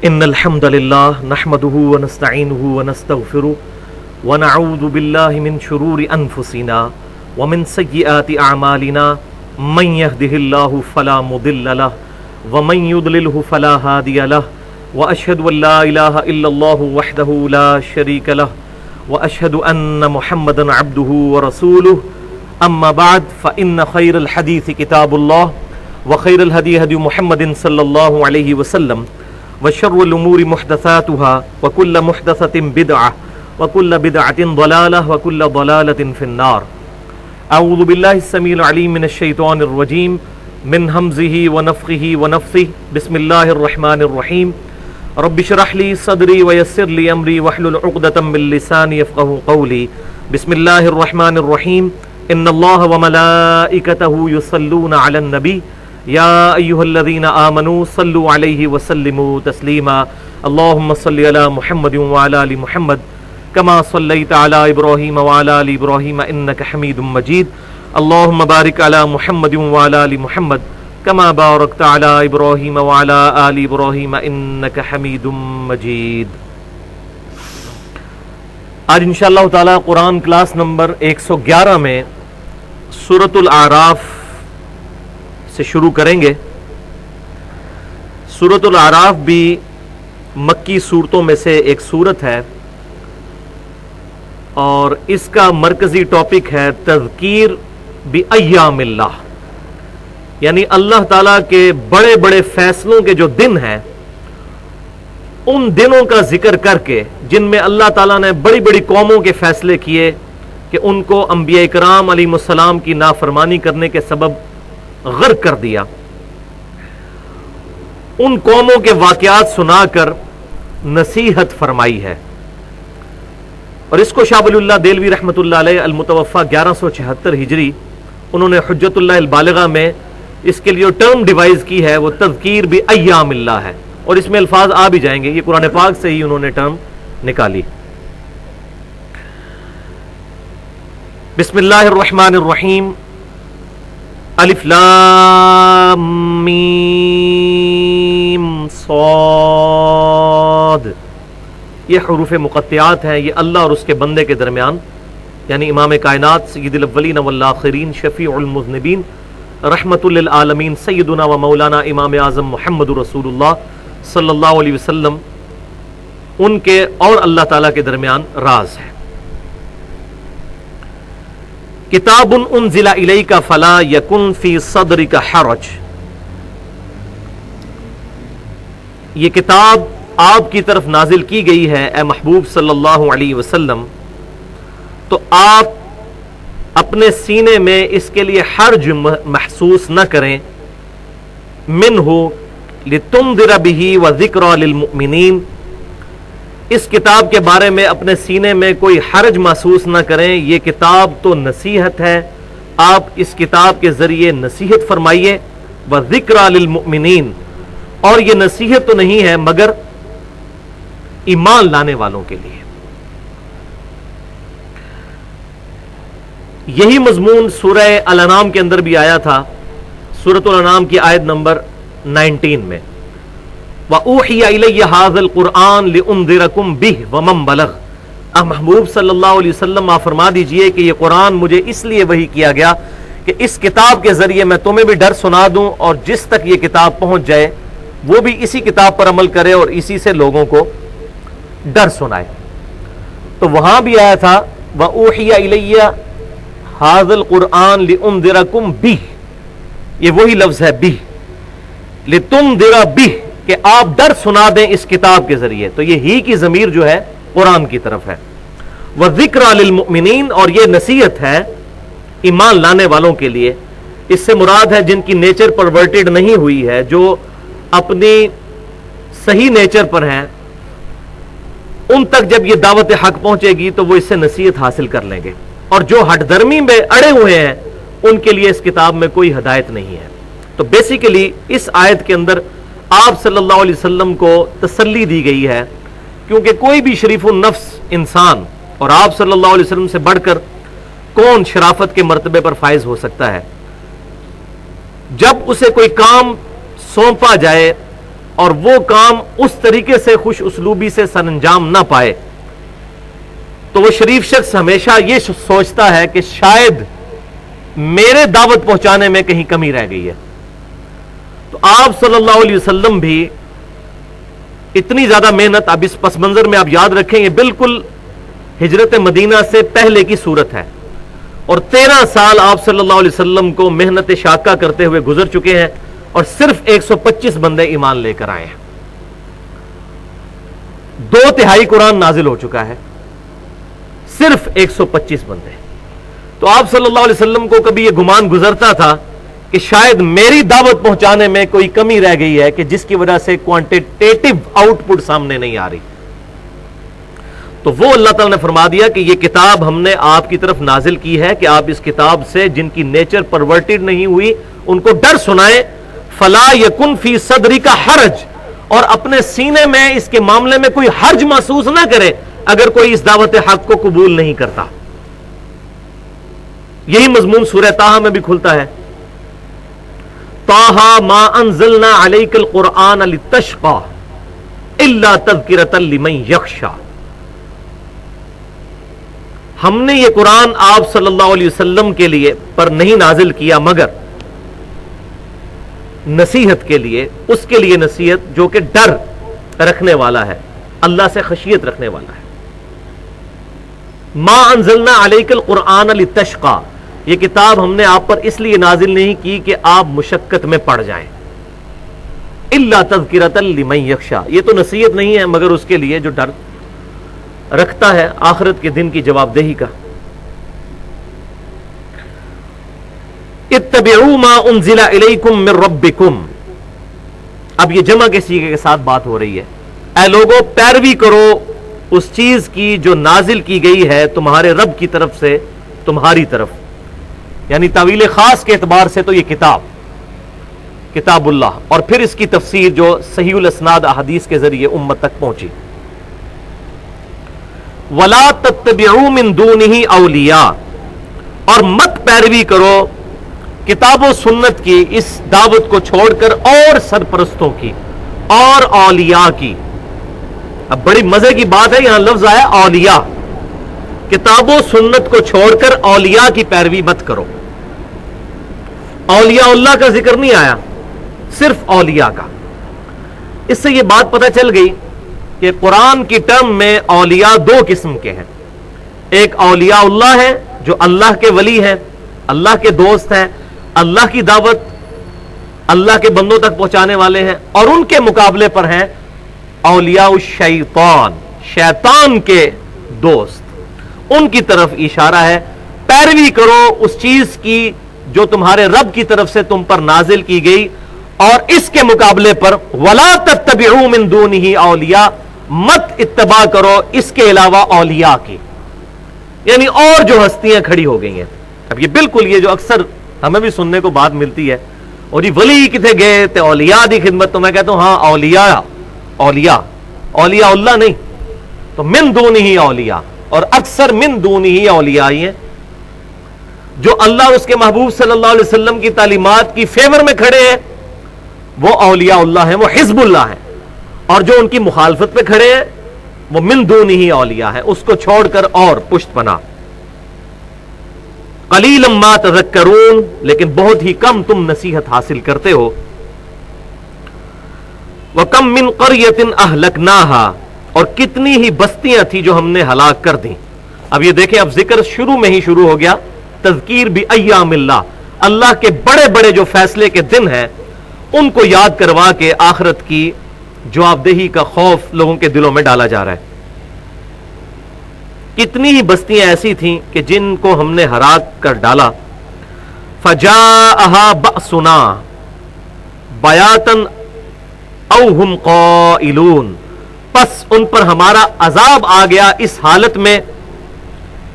إن الحمد لله نحمده ونستعينه ونستغفره ونعوذ بالله من شرور أنفسنا ومن سيئات أعمالنا من يهده الله فلا مضل له ومن يضلله فلا هادي له وأشهد أن لا إله إلا الله وحده لا شريك له وأشهد أن محمدا عبده ورسوله أما بعد فإن خير الحديث كتاب الله وخير الهدي هدي محمد صلى الله عليه وسلم وشر الأمور محدثاتها وكل محدثة بدعة وكل بدعة ضلالة وكل ضلالة في النار. أعوذ بالله السميع العليم من الشيطان الرجيم من همزه ونفخه ونفثه. بسم الله الرحمن الرحيم. رب اشرح لي صدري ويسر لي أمري واحلل عقدة من لساني يفقهوا قولي. بسم الله الرحمن الرحيم. إن الله وملائكته يصلون على النبي يا أيها الذين آمنوا صلوا عليه وسلموا تسليما. اللهم صل على محمد وعلى آل محمد كما صليت على إبراهيم وعلى آل إبراهيم إنك حميد مجيد. اللهم بارك على محمد وعلى آل محمد كما باركت على إبراهيم وعلى آل إبراهيم إنك حميد مجيد. آج انشاءاللہ تعالی قرآن کلاس نمبر 111 میں سورۃ الاعراف سے شروع کریں گے. سورۃ الاعراف بھی مکی صورتوں میں سے ایک صورت ہے اور اس کا مرکزی ٹاپک ہے تذکیر بایام اللہ، یعنی اللہ تعالیٰ کے بڑے بڑے فیصلوں کے جو دن ہیں ان دنوں کا ذکر کر کے جن میں اللہ تعالیٰ نے بڑی بڑی قوموں کے فیصلے کیے کہ ان کو انبیاء کرام علیہم السلام کی نافرمانی کرنے کے سبب غرق کر دیا. ان قوموں کے واقعات سنا کر نصیحت فرمائی ہے اور اس کو شاہ ولی اللہ دہلوی رحمۃ اللہ علیہ المتوفی 1176 ہجری انہوں نے حجت اللہ البالغہ میں اس کے لیے ٹرم ڈیوائز کی ہے وہ تذکیر بایام اللہ ہے اور اس میں الفاظ آ بھی جائیں گے، یہ قرآن پاک سے ہی انہوں نے ٹرم نکالی. بسم اللہ الرحمن الرحیم. الف لام میم صاد، یہ حروف مقطعات ہیں، یہ اللہ اور اس کے بندے کے درمیان، یعنی امام کائنات سید الاولین والآخرین شفیع المذنبین رحمت للعالمین سیدنا و مولانا امام اعظم محمد رسول اللہ صلی اللہ علیہ وسلم، ان کے اور اللہ تعالیٰ کے درمیان راز ہے. کتاب انزل الیک فلا یکن فی صدرک حرج، یہ کتاب آپ کی طرف نازل کی گئی ہے اے محبوب صلی اللہ علیہ وسلم، تو آپ اپنے سینے میں اس کے لیے حرج محسوس نہ کریں. منہ لتنذر بہ وذکری للمؤمنین، اس کتاب کے بارے میں اپنے سینے میں کوئی حرج محسوس نہ کریں، یہ کتاب تو نصیحت ہے، آپ اس کتاب کے ذریعے نصیحت فرمائیے. وذکری للمؤمنین، اور یہ نصیحت تو نہیں ہے مگر ایمان لانے والوں کے لیے. یہی مضمون سورہ الانعام کے اندر بھی آیا تھا، سورۃ الانعام کی آیت نمبر 19 میں. وَأُوحِيَ إِلَيَّ هَذَا الْقُرْآنُ لِأُنذِرَكُمْ بِهِ وَمَنْ بَلَغَ. محبوب صلی اللہ علیہ وسلم آپ فرما دیجئے کہ یہ قرآن مجھے اس لیے وحی کیا گیا کہ اس کتاب کے ذریعے میں تمہیں بھی ڈر سنا دوں اور جس تک یہ کتاب پہنچ جائے وہ بھی اسی کتاب پر عمل کرے اور اسی سے لوگوں کو ڈر سنائے. تو وہاں بھی آیا تھا وَأُوحِيَ إِلَيَّ هَذَا الْقُرْآنُ لِأُنذِرَكُمْ بِهِ، یہ وہی لفظ ہے بِهِ، لِتُنذِرَ بِهِ، کہ آپ ڈر سنا دیں اس کتاب کے ذریعے. تو یہ ہی کی ضمیر جو ہے قرآن کی طرف ہے. وَذِكْرَى لِلْمُؤْمِنِينَ، اور یہ نصیحت ہے ایمان لانے والوں کے لیے. اس سے مراد ہے جن کی نیچر پرورٹڈ نہیں ہوئی ہے، جو اپنی صحیح نیچر پر ہیں، ان تک جب یہ دعوت حق پہنچے گی تو وہ اس سے نصیحت حاصل کر لیں گے، اور جو ہٹ درمی میں اڑے ہوئے ہیں ان کے لیے اس کتاب میں کوئی ہدایت نہیں ہے. تو بیسیکلی اس آیت کے اندر آپ صلی اللہ علیہ وسلم کو تسلی دی گئی ہے، کیونکہ کوئی بھی شریف النفس انسان، اور آپ صلی اللہ علیہ وسلم سے بڑھ کر کون شرافت کے مرتبے پر فائز ہو سکتا ہے. جب اسے کوئی کام سونپا جائے اور وہ کام اس طریقے سے خوش اسلوبی سے سر انجام نہ پائے تو وہ شریف شخص ہمیشہ یہ سوچتا ہے کہ شاید میرے دعوت پہنچانے میں کہیں کمی رہ گئی ہے. تو آپ صلی اللہ علیہ وسلم بھی اتنی زیادہ محنت، اب اس پس منظر میں آپ یاد رکھیں یہ بالکل ہجرت مدینہ سے پہلے کی صورت ہے، اور 13 سال آپ صلی اللہ علیہ وسلم کو محنت شاقہ کرتے ہوئے گزر چکے ہیں، اور صرف 125 بندے ایمان لے کر آئے ہیں. 2/3 قرآن نازل ہو چکا ہے، صرف 125 بندے. تو آپ صلی اللہ علیہ وسلم کو کبھی یہ گمان گزرتا تھا کہ شاید میری دعوت پہنچانے میں کوئی کمی رہ گئی ہے کہ جس کی وجہ سے کوانٹیٹیو آؤٹ پٹ سامنے نہیں آ رہی. تو وہ اللہ تعالیٰ نے فرما دیا کہ یہ کتاب ہم نے آپ کی طرف نازل کی ہے کہ آپ اس کتاب سے جن کی نیچر پرورٹڈ نہیں ہوئی ان کو ڈر سنائیں. فلا یکن فی صدری کا حرج، اور اپنے سینے میں اس کے معاملے میں کوئی حرج محسوس نہ کرے اگر کوئی اس دعوت حق کو قبول نہیں کرتا. یہی مضمون سورہ طٰہٰ میں بھی کھلتا ہے. طٰہٰ ما انزلنا علیک القرآن لتشقی الا تذکرۃ لمن یخشی. ہم نے یہ قرآن آپ صلی اللہ علیہ وسلم کے لیے پر نہیں نازل کیا مگر نصیحت کے لیے، اس کے لیے نصیحت جو کہ ڈر رکھنے والا ہے، اللہ سے خشیت رکھنے والا ہے. ما انزلنا علیک القرآن لتشقی، یہ کتاب ہم نے آپ پر اس لیے نازل نہیں کی کہ آپ مشقت میں پڑ جائیں. الا تذکرۃ لمن یخشی، یہ تو نصیحت نہیں ہے مگر اس کے لیے جو ڈر رکھتا ہے آخرت کے دن کی جواب دہی کا. اتبعوا ما انزل الیکم من ربکم، اب یہ جمع کے صیغے کے ساتھ بات ہو رہی ہے. اے لوگوں پیروی کرو اس چیز کی جو نازل کی گئی ہے تمہارے رب کی طرف سے تمہاری طرف، یعنی تعویل خاص کے اعتبار سے تو یہ کتاب اللہ، اور پھر اس کی تفسیر جو صحیح الاسناد احادیث کے ذریعے امت تک پہنچی. وَلَا تَتَّبِعُوا مِن دُونِهِ أَوْلِيَاءَ، اور مت پیروی کرو کتاب و سنت کی اس دعوت کو چھوڑ کر اور سرپرستوں کی اور اولیاء کی. اب بڑی مزے کی بات ہے، یہاں لفظ آیا اولیاء. کتاب و سنت کو چھوڑ کر اولیاء کی پیروی مت کرو. اولیاء اللہ کا ذکر نہیں آیا، صرف اولیاء کا. اس سے یہ بات پتہ چل گئی کہ قرآن کی ٹرم میں اولیاء 2 قسم کے ہیں. ایک اولیاء اللہ ہے جو اللہ کے ولی ہیں، اللہ کے دوست ہیں، اللہ کی دعوت اللہ کے بندوں تک پہنچانے والے ہیں، اور ان کے مقابلے پر ہیں اولیاء الشیطان، شیطان کے دوست. ان کی طرف اشارہ ہے پیروی کرو اس چیز کی جو تمہارے رب کی طرف سے تم پر نازل کی گئی، اور اس کے مقابلے پر وَلَا تَتَّبِعُوا مِن دُونِهِ أَوْلِيَاءَ، مت اتباع کرو اس کے علاوہ اولیاء کی، یعنی اور جو ہستیاں کھڑی ہو گئی ہیں. اب یہ بالکل یہ جو اکثر ہمیں بھی سننے کو بات ملتی ہے، اور یہ ولی کتنے گئے تے اولیاء دی خدمت، تو میں کہتا ہوں ہاں اولیاء اللہ نہیں، تو من دونہی اولیاء، اور اکثر من دونہی اولیاء ہی ہیں جو اللہ اور اس کے محبوب صلی اللہ علیہ وسلم کی تعلیمات کی فیور میں کھڑے ہیں، وہ اولیاء اللہ ہیں، وہ حزب اللہ ہیں. اور جو ان کی مخالفت پہ کھڑے ہیں وہ من دونہی اولیاء ہیں، اس کو چھوڑ کر اور پشت پناہ. قلیلا ما تذکرون، لیکن بہت ہی کم تم نصیحت حاصل کرتے ہو. وَكَم مِّن قَرْيَةٍ أَهْلَكْنَاهَا، اور کتنی ہی بستیاں تھی جو ہم نے ہلاک کر دیں. اب یہ دیکھیں، اب ذکر شروع میں ہی شروع ہو گیا، تذکیر بِأَيَّامِ اللَّهِ، اللہ کے بڑے بڑے جو فیصلے کے دن ہیں ان کو یاد کروا کے آخرت کی جواب دہی کا خوف لوگوں کے دلوں میں ڈالا جا رہا ہے. کتنی ہی بستیاں ایسی تھیں کہ جن کو ہم نے ہلاک کر ڈالا. فَجَاءَهَا بَأْسُنَا بَيَاتًا أَوْ هُمْ قَائِلُونَ، پس ان پر ہمارا عذاب آ گیا اس حالت میں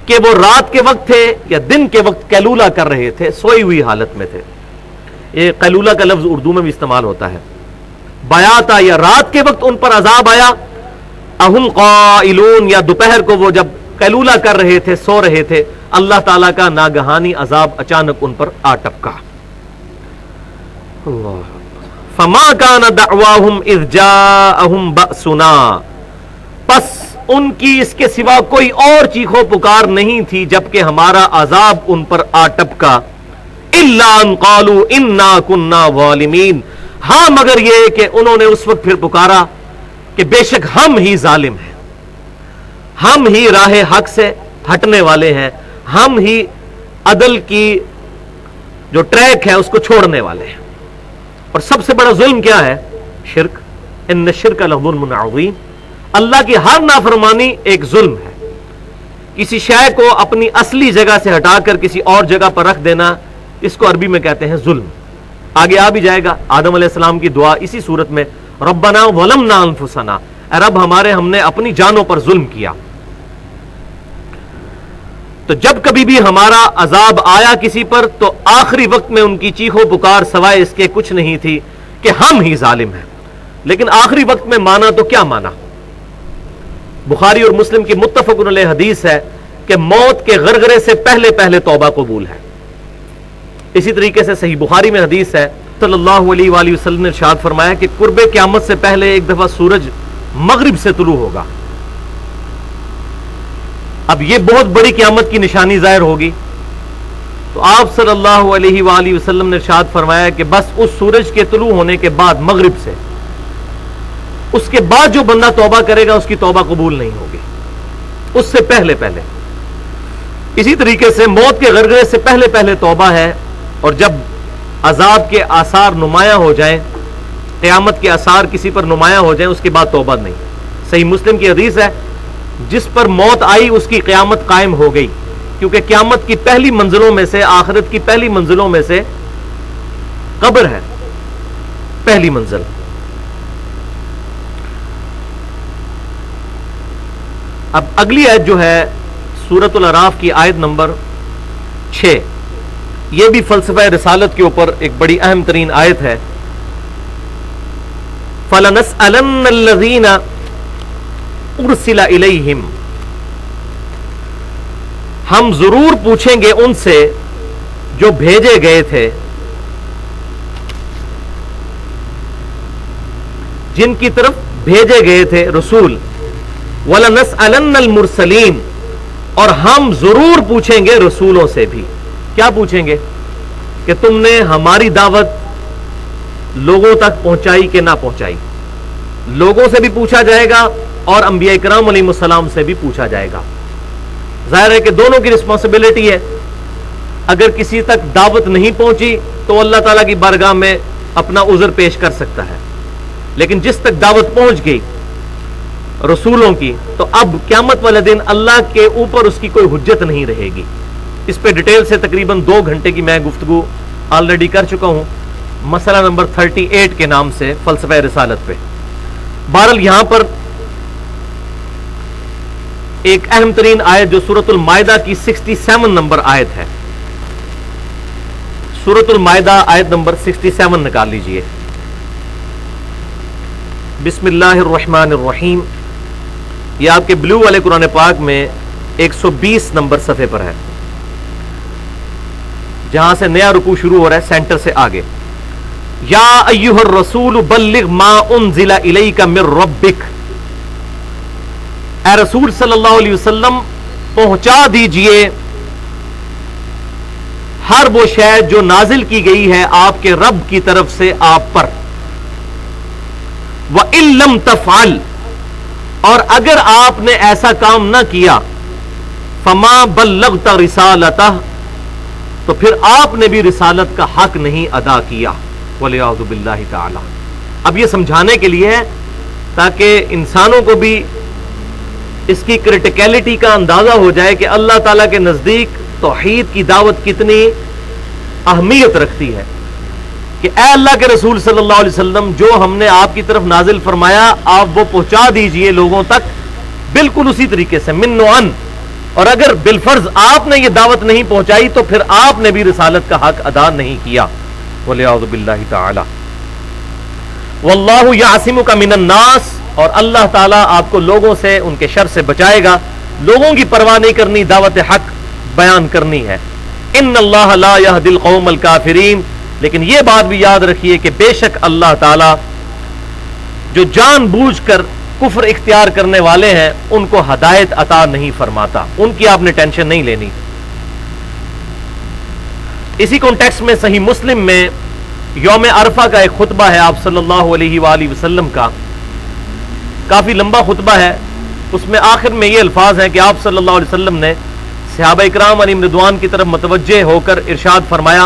کہ وہ رات کے وقت تھے یا دن کے وقت قیلولہ کر رہے تھے، سوئی ہوئی حالت میں تھے. یہ قیلولہ کا لفظ اردو میں بھی استعمال ہوتا ہے. بیاتا، یا رات کے وقت ان پر عذاب آیا، اہم قائلون، یا دوپہر کو وہ جب قیلولہ کر رہے تھے، سو رہے تھے، اللہ تعالیٰ کا ناگہانی عذاب اچانک ان پر آ ٹپکا. فما کان دعواہم اذ جاءہم بأسنا، پس ان کی اس کے سوا کوئی اور چیخو پکار نہیں تھی جبکہ ہمارا عذاب ان پر آ ٹپکا، الا ان قالوا انا كنا ظالمین، ہاں مگر یہ کہ انہوں نے اس وقت پھر پکارا کہ بے شک ہم ہی ظالم ہیں، ہم ہی راہ حق سے ہٹنے والے ہیں، ہم ہی عدل کی جو ٹریک ہے اس کو چھوڑنے والے ہیں۔ اور سب سے بڑا ظلم کیا ہے؟ شرک، ان الشرک لظلم عظیم، اللہ کی ہر نافرمانی ایک ظلم ہے۔ کسی شے کو اپنی اصلی جگہ سے ہٹا کر کسی اور جگہ پر رکھ دینا، اس کو عربی میں کہتے ہیں ظلم۔ آگے آ بھی جائے گا، آدم علیہ السلام کی دعا اسی صورت میں، ربنا ظلمنا انفسنا، اے رب ہمارے ہم نے اپنی جانوں پر ظلم کیا۔ تو جب کبھی بھی ہمارا عذاب آیا کسی پر تو آخری وقت میں ان کی چیخو پکار سوائے اس کے کچھ نہیں تھی کہ ہم ہی ظالم ہیں۔ لیکن آخری وقت میں مانا تو کیا مانا؟ بخاری اور مسلم کی متفق علیہ حدیث ہے کہ موت کے غرغرے سے پہلے پہلے توبہ قبول ہے۔ اسی طریقے سے صحیح بخاری میں حدیث ہے، صلی اللہ علیہ وآلہ وسلم نے ارشاد فرمایا کہ قرب قیامت سے پہلے ایک دفعہ سورج مغرب سے طلوع ہوگا۔ اب یہ بہت بڑی قیامت کی نشانی ظاہر ہوگی، تو آپ صلی اللہ علیہ وآلہ وسلم نے ارشاد فرمایا کہ بس اس سورج کے طلوع ہونے کے بعد مغرب سے، اس کے بعد جو بندہ توبہ کرے گا اس کی توبہ قبول نہیں ہوگی، اس سے پہلے پہلے۔ اسی طریقے سے موت کے غرغرے سے پہلے پہلے توبہ ہے، اور جب عذاب کے آثار نمایاں ہو جائیں، قیامت کے آثار کسی پر نمایاں ہو جائیں، اس کے بعد توبہ نہیں۔ صحیح مسلم کی حدیث ہے، جس پر موت آئی اس کی قیامت قائم ہو گئی، کیونکہ قیامت کی پہلی منزلوں میں سے، آخرت کی پہلی منزلوں میں سے قبر ہے، پہلی منزل۔ اب اگلی آیت جو ہے سورۃ الاعراف کی آیت نمبر 6، یہ بھی فلسفہ رسالت کے اوپر ایک بڑی اہم ترین آیت ہے۔ فَلَنَسْأَلَنَّ الَّذِينَ اُرْسِلَ إِلَيْهِمْ، ہم ضرور پوچھیں گے ان سے جو بھیجے گئے تھے، جن کی طرف بھیجے گئے تھے رسول۔ وَلَنَسْأَلَنَّ الْمُرْسَلِينَ، اور ہم ضرور پوچھیں گے رسولوں سے بھی۔ کیا پوچھیں گے؟ کہ تم نے ہماری دعوت لوگوں تک پہنچائی کہ نہ پہنچائی۔ لوگوں سے بھی پوچھا جائے گا اور انبیاء کرام علیہ السلام سے بھی پوچھا جائے گا۔ ظاہر ہے کہ دونوں کی رسپانسبلٹی ہے۔ اگر کسی تک دعوت نہیں پہنچی تو اللہ تعالیٰ کی بارگاہ میں اپنا عذر پیش کر سکتا ہے، لیکن جس تک دعوت پہنچ گئی رسولوں کی، تو اب قیامت والے دن اللہ کے اوپر اس کی کوئی حجت نہیں رہے گی۔ اس پہ ڈیٹیل سے تقریباً 2 گھنٹے کی میں گفتگو آلریڈی کر چکا ہوں، مسئلہ نمبر 38 کے نام سے فلسفہ رسالت پہ۔ بہرحال یہاں پر ایک اہم ترین آیت جو سورۃ المائدہ کی 67 نمبر آیت ہے، سورۃ المائدہ آیت نمبر 67 نکال لیجئے۔ بسم اللہ الرحمن الرحیم، یہ آپ کے بلو والے قرآن پاک میں 120 نمبر صفحے پر ہے، جہاں سے نیا رکوع شروع ہو رہا ہے، سینٹر سے آگے۔ یا ایھا الرسول بلغ ما انزل الیک من ربک، اے رسول صلی اللہ علیہ وسلم پہنچا دیجئے ہر وہ شے جو نازل کی گئی ہے آپ کے رب کی طرف سے آپ پر۔ وَإِن لَّمْ تَفْعَلْ، اور اگر آپ نے ایسا کام نہ کیا، فَمَا بَلَّغْتَ رِسَالَتَهُ، تو پھر آپ نے بھی رسالت کا حق نہیں ادا کیا۔ وَلِعَوْذُ بِاللَّهِ تَعَالَى۔ اب یہ سمجھانے کے لیے ہے تاکہ انسانوں کو بھی اس کی کرٹیکلٹی کا اندازہ ہو جائے کہ اللہ تعالیٰ کے نزدیک توحید کی دعوت کتنی اہمیت رکھتی ہے، کہ اے اللہ کے رسول صلی اللہ علیہ وسلم جو ہم نے آپ کی طرف نازل فرمایا آپ وہ پہنچا دیجئے لوگوں تک بالکل اسی طریقے سے من وعن، اور اگر بالفرض آپ نے یہ دعوت نہیں پہنچائی تو پھر آپ نے بھی رسالت کا حق ادا نہیں کیا۔ وَلِعَوْذُ بِاللَّهِ تَعَالَى۔ وَاللَّهُ يَعْصِمُكَ مِنَ النَّاسِ، اور اللہ تعالیٰ آپ کو لوگوں سے ان کے شر سے بچائے گا۔ لوگوں کی پرواہ نہیں کرنی، دعوت حق بیان کرنی ہے۔ ان اللہ لا يهدي القوم الكافرین، لیکن یہ بات بھی یاد رکھیے کہ بے شک اللہ تعالی جو جان بوجھ کر کفر اختیار کرنے والے ہیں ان کو ہدایت عطا نہیں فرماتا، ان کی آپ نے ٹینشن نہیں لینی۔ اسی کانٹیکسٹ میں صحیح مسلم میں یوم عرفہ کا ایک خطبہ ہے آپ صلی اللہ علیہ وآلہ وسلم کا، کافی لمبا خطبہ ہے۔ اس میں آخر میں یہ الفاظ ہیں کہ آپ صلی اللہ علیہ وسلم نے صحابہ اکرام علیہم رضوان کی طرف متوجہ ہو کر ارشاد فرمایا،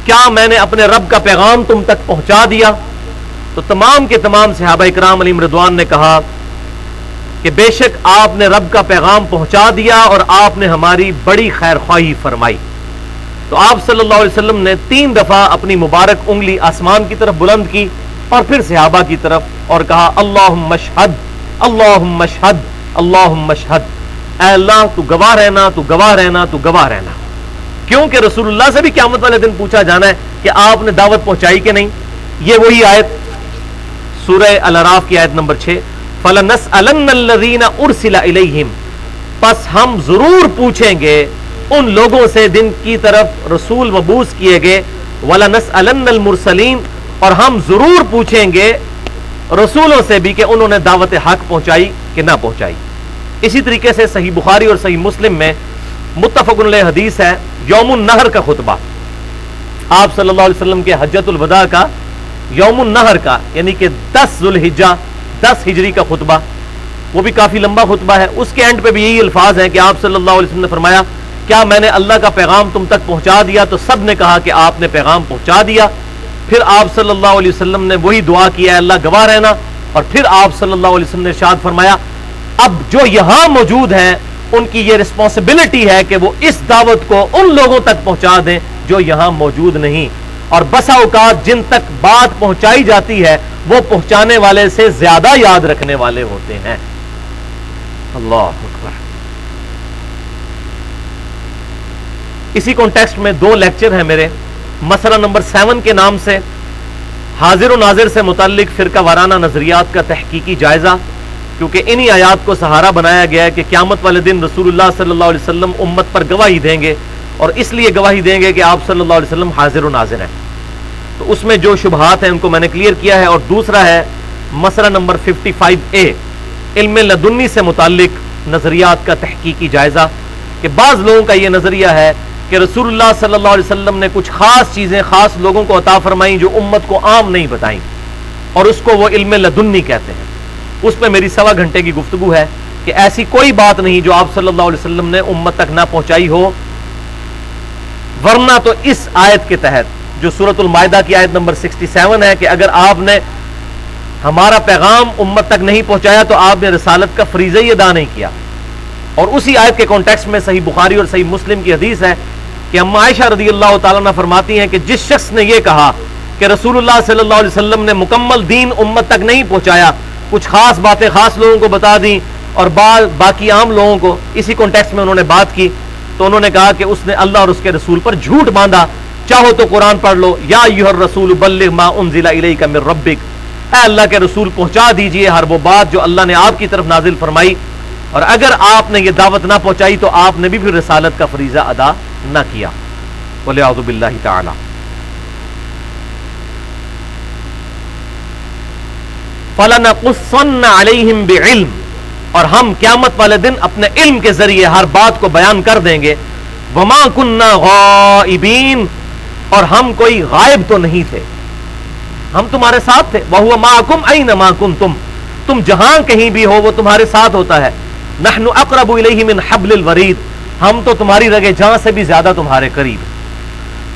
کیا میں نے اپنے رب کا پیغام تم تک پہنچا دیا؟ تو تمام کے تمام صحابہ اکرام علیہم رضوان نے کہا کہ بے شک آپ نے رب کا پیغام پہنچا دیا اور آپ نے ہماری بڑی خیر خواہی فرمائی۔ تو آپ صلی اللہ علیہ وسلم نے 3 دفعہ اپنی مبارک انگلی آسمان کی طرف بلند کی اور پھر صحابہ کی طرف اور کہا اللہم اشہد اللہم اشہد اللہم اشہد، اے اللہ تو گواہ رہنا، تو گواہ رہنا، تو گواہ رہنا، کیونکہ رسول اللہ سے بھی قیامت والے دن پوچھا جانا ہے کہ آپ نے دعوت پہنچائی کہ نہیں۔ یہ وہی آیت سورہ الاعراف کی آیت نمبر 6، فَلَنَسْأَلَنَّ الَّذِينَ أُرْسِلَ إِلَيْهِمْ، پس ہم ضرور پوچھیں گے ان لوگوں سے جن کی طرف رسول مبعوث کیے گئے، وَلَنَسْأَلَنَّ الْمُرْسَلِينَ، اور ہم ضرور پوچھیں گے رسولوں سے بھی کہ انہوں نے دعوت حق پہنچائی کہ نہ پہنچائی۔ اسی طریقے سے صحیح بخاری اور صحیح مسلم میں متفق علیہ حدیث ہے یوم النحر کا خطبہ، آپ صلی اللہ علیہ وسلم کے حجۃ الوداع کا یوم النحر کا، یعنی کہ 10 ذوالحجہ 10 ہجری کا خطبہ، وہ بھی کافی لمبا خطبہ ہے۔ اس کے اینڈ پہ بھی یہی الفاظ ہیں کہ آپ صلی اللہ علیہ وسلم نے فرمایا، کیا میں نے اللہ کا پیغام تم تک پہنچا دیا؟ تو سب نے کہا کہ آپ نے پیغام پہنچا دیا۔ پھر آپ صلی اللہ علیہ وسلم نے وہی دعا کی، اے اللہ گواہ رہنا، اور پھر آپ صلی اللہ علیہ وسلم نے ارشاد فرمایا، اب جو یہاں موجود ہیں ان کی یہ رسپانسبلٹی ہے کہ وہ اس دعوت کو ان لوگوں تک پہنچا دیں جو یہاں موجود نہیں، اور بسا اوقات جن تک بات پہنچائی جاتی ہے وہ پہنچانے والے سے زیادہ یاد رکھنے والے ہوتے ہیں۔ اللہ اکبر۔ اسی کانٹیکسٹ میں 2 لیکچر ہیں میرے، مسئلہ نمبر 7 کے نام سے حاضر و ناظر سے متعلق فرقہ وارانہ نظریات کا تحقیقی جائزہ، کیونکہ انہی آیات کو سہارا بنایا گیا ہے کہ قیامت والے دن رسول اللہ صلی اللہ علیہ وسلم امت پر گواہی دیں گے، اور اس لیے گواہی دیں گے کہ آپ صلی اللہ علیہ وسلم حاضر و ناظر ہیں۔ تو اس میں جو شبہات ہیں ان کو میں نے کلیئر کیا ہے۔ اور دوسرا ہے مسئلہ نمبر 55A، علم لدنی سے متعلق نظریات کا تحقیقی جائزہ، کہ بعض لوگوں کا یہ نظریہ ہے کہ رسول اللہ صلی اللہ علیہ وسلم نے کچھ خاص چیزیں خاص لوگوں کو عطا فرمائیں جو امت کو عام نہیں بتائیں، اور اس کو وہ علم لدنی کہتے ہیں۔ اس پہ میری 1.25 گھنٹے کی گفتگو ہے کہ ایسی کوئی بات نہیں جو آپ صلی اللہ علیہ وسلم نے امت تک نہ پہنچائی ہو، ورنہ تو اس آیت کے تحت جو سورۃ المائدہ کی آیت نمبر 67 ہے کہ اگر آپ نے ہمارا پیغام امت تک نہیں پہنچایا تو آپ نے رسالت کا فریضہ ہی ادا نہیں کیا۔ اور اسی آیت کے کانٹیکسٹ میں صحیح بخاری اور صحیح مسلم کی حدیث ہے کہ اما عائشہ رضی اللہ تعالیٰ عنہ فرماتی ہیں کہ جس شخص نے یہ کہا کہ رسول اللہ صلی اللہ علیہ وسلم نے مکمل دین امت تک نہیں پہنچایا، کچھ خاص باتیں خاص لوگوں کو بتا دیں اور باقی عام لوگوں کو، اسی کانٹیکسٹ میں انہوں نے بات کی تو انہوں نے کہا کہ اس نے اللہ اور اس کے رسول پر جھوٹ باندھا۔ چاہو تو قرآن پڑھ لو، یا ایھا الرسول بلغ ما انزل الیک من ربک، اے اللہ کے رسول پہنچا دیجئے ہر وہ بات جو اللہ نے آپ کی طرف نازل فرمائی، اور اگر آپ نے یہ دعوت نہ پہنچائی تو آپ نے بھی پھر رسالت کا فریضہ ادا نہ کیا۔ والعیاذ باللہ تعالی۔ فَلَنَقُصَّنَّ عَلَيْهِمْ بِعِلْمٍ، اور ہم قیامت والے دن اپنے علم کے ذریعے ہر بات کو بیان کر دیں گے۔ وَمَا كُنَّا غَائِبِينَ، اور ہم کوئی غائب تو نہیں تھے، ہم تمہارے ساتھ تھے۔ وَهُوَ مَعَكُمْ أَيْنَمَا كُنْتُمْ، تم جہاں کہیں بھی ہو وہ تمہارے ساتھ ہوتا ہے۔ نَحْنُ أَقْرَبُ إِلَيْهِ مِنْ حَبْلِ الْوَرِيدِ، ہم تو تمہاری رگے جاں سے بھی زیادہ تمہارے قریب۔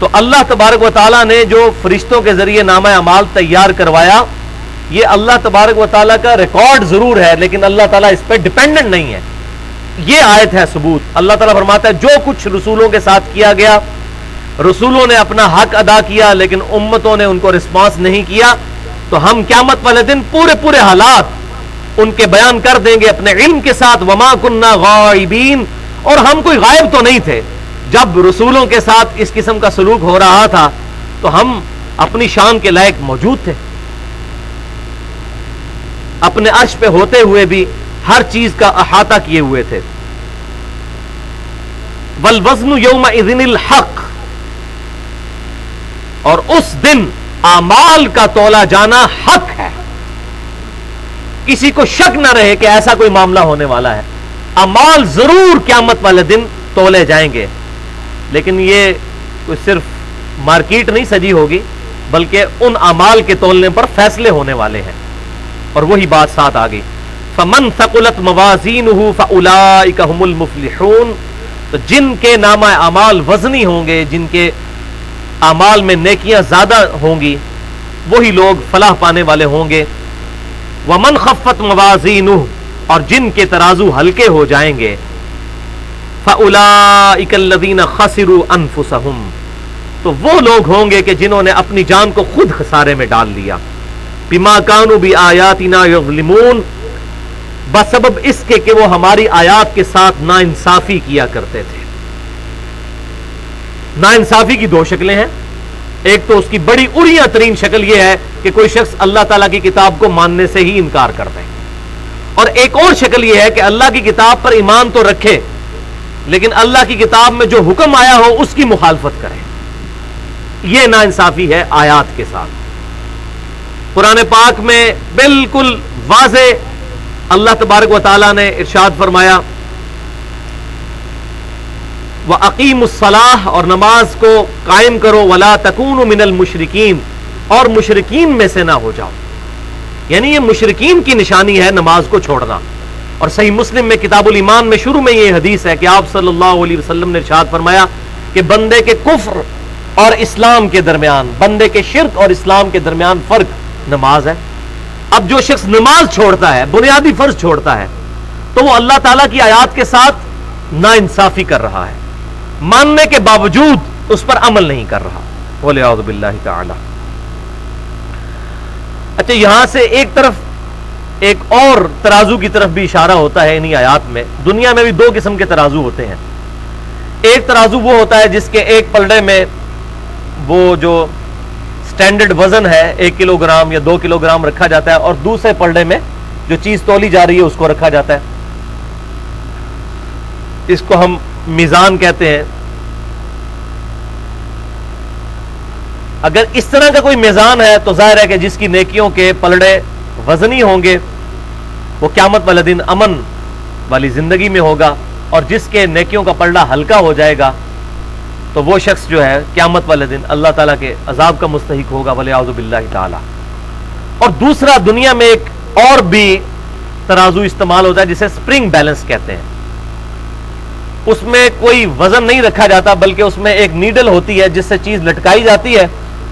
تو اللہ تبارک و تعالیٰ نے جو فرشتوں کے ذریعے نامہ اعمال تیار کروایا، یہ اللہ تبارک و تعالیٰ کا ریکارڈ ضرور ہے، لیکن اللہ تعالیٰ اس پہ ڈیپینڈنٹ نہیں ہے۔ یہ آیت ہے ثبوت۔ اللہ تعالیٰ فرماتا ہے جو کچھ رسولوں کے ساتھ کیا گیا، رسولوں نے اپنا حق ادا کیا لیکن امتوں نے ان کو رسپانس نہیں کیا، تو ہم قیامت والے دن پورے حالات ان کے بیان کر دیں گے اپنے علم کے ساتھ۔ وما کننا غائبین، اور ہم کوئی غائب تو نہیں تھے۔ جب رسولوں کے ساتھ اس قسم کا سلوک ہو رہا تھا تو ہم اپنی شان کے لائق موجود تھے، اپنے عرش پہ ہوتے ہوئے بھی ہر چیز کا احاطہ کیے ہوئے تھے۔ والوزن یومئذ الحق، اور اس دن اعمال کا تولا جانا حق ہے. کسی کو شک نہ رہے کہ ایسا کوئی معاملہ ہونے والا ہے. اعمال ضرور قیامت والے دن تولے جائیں گے, لیکن یہ کوئی صرف مارکیٹ نہیں سجی ہوگی, بلکہ ان اعمال کے تولنے پر فیصلے ہونے والے ہیں. اور وہی بات ساتھ آ گئی, فمن ثقلت موازینہ فاولئک هم المفلحون. تو جن کے نامہ اعمال وزنی ہوں گے, جن کے اعمال میں نیکیاں زیادہ ہوں گی, وہی لوگ فلاح پانے والے ہوں گے. ومن خفت موازینہ, اور جن کے ترازو ہلکے ہو جائیں گے, فاولئک الذین خسروا انفسهم. تو وہ لوگ ہوں گے کہ جنہوں نے اپنی جان کو خود خسارے میں ڈال لیا. بما کانوا بآیاتنا یظلمون, بسبب اس کے کہ وہ ہماری آیات کے ساتھ ناانصافی کیا کرتے تھے. ناانصافی کی دو شکلیں ہیں. ایک تو اس کی بڑی اڑیاں ترین شکل یہ ہے کہ کوئی شخص اللہ تعالیٰ کی کتاب کو ماننے سے ہی انکار کر دے, اور ایک اور شکل یہ ہے کہ اللہ کی کتاب پر ایمان تو رکھے لیکن اللہ کی کتاب میں جو حکم آیا ہو اس کی مخالفت کرے. یہ ناانصافی ہے آیات کے ساتھ. قرآن پاک میں بالکل واضح اللہ تبارک و تعالیٰ نے ارشاد فرمایا, وَأَقِيمُوا الصَّلَاةَ, اور نماز کو قائم کرو, وَلَا تَكُونُوا مِنَ الْمُشْرِكِينَ, اور مشرکین میں سے نہ ہو جاؤ. یعنی یہ مشرکین کی نشانی ہے نماز کو چھوڑنا. اور صحیح مسلم میں کتاب الایمان میں شروع میں یہ حدیث ہے کہ آپ صلی اللہ علیہ وسلم نے ارشاد فرمایا کہ بندے کے کفر اور اسلام کے درمیان, بندے کے شرک اور اسلام کے درمیان فرق نماز ہے. اب جو شخص نماز چھوڑتا ہے, بنیادی فرض چھوڑتا ہے, تو وہ اللہ تعالیٰ کی آیات کے ساتھ ناانصافی کر رہا ہے, ماننے کے باوجود اس پر عمل نہیں کر رہا. وَلِعَوْذُ بِاللَّهِ تَعَالَى. اچھا, یہاں سے ایک طرف ایک اور ترازو کی طرف بھی اشارہ ہوتا ہے انہی آیات میں. دنیا میں بھی دو قسم کے ترازو ہوتے ہیں. ایک ترازو وہ ہوتا ہے جس کے ایک پلڑے میں وہ جو سٹینڈرڈ وزن ہے 1 کلو گرام یا 2 کلو گرام رکھا جاتا ہے, اور دوسرے پلڑے میں جو چیز تولی جا رہی ہے اس کو رکھا جاتا ہے. اس کو ہم میزان کہتے ہیں. اگر اس طرح کا کوئی میزان ہے تو ظاہر ہے کہ جس کی نیکیوں کے پلڑے وزنی ہوں گے وہ قیامت والے دن امن والی زندگی میں ہوگا, اور جس کے نیکیوں کا پلڑا ہلکا ہو جائے گا تو وہ شخص جو ہے قیامت والے دن اللہ تعالیٰ کے عذاب کا مستحق ہوگا. وَلِعَوْذُ بِاللَّهِ تَعَالَى. اور دوسرا, دنیا میں ایک اور بھی ترازو استعمال ہوتا ہے جسے سپرنگ بیلنس کہتے ہیں. اس میں کوئی وزن نہیں رکھا جاتا بلکہ اس میں ایک نیڈل ہوتی ہے جس سے چیز لٹکائی جاتی ہے.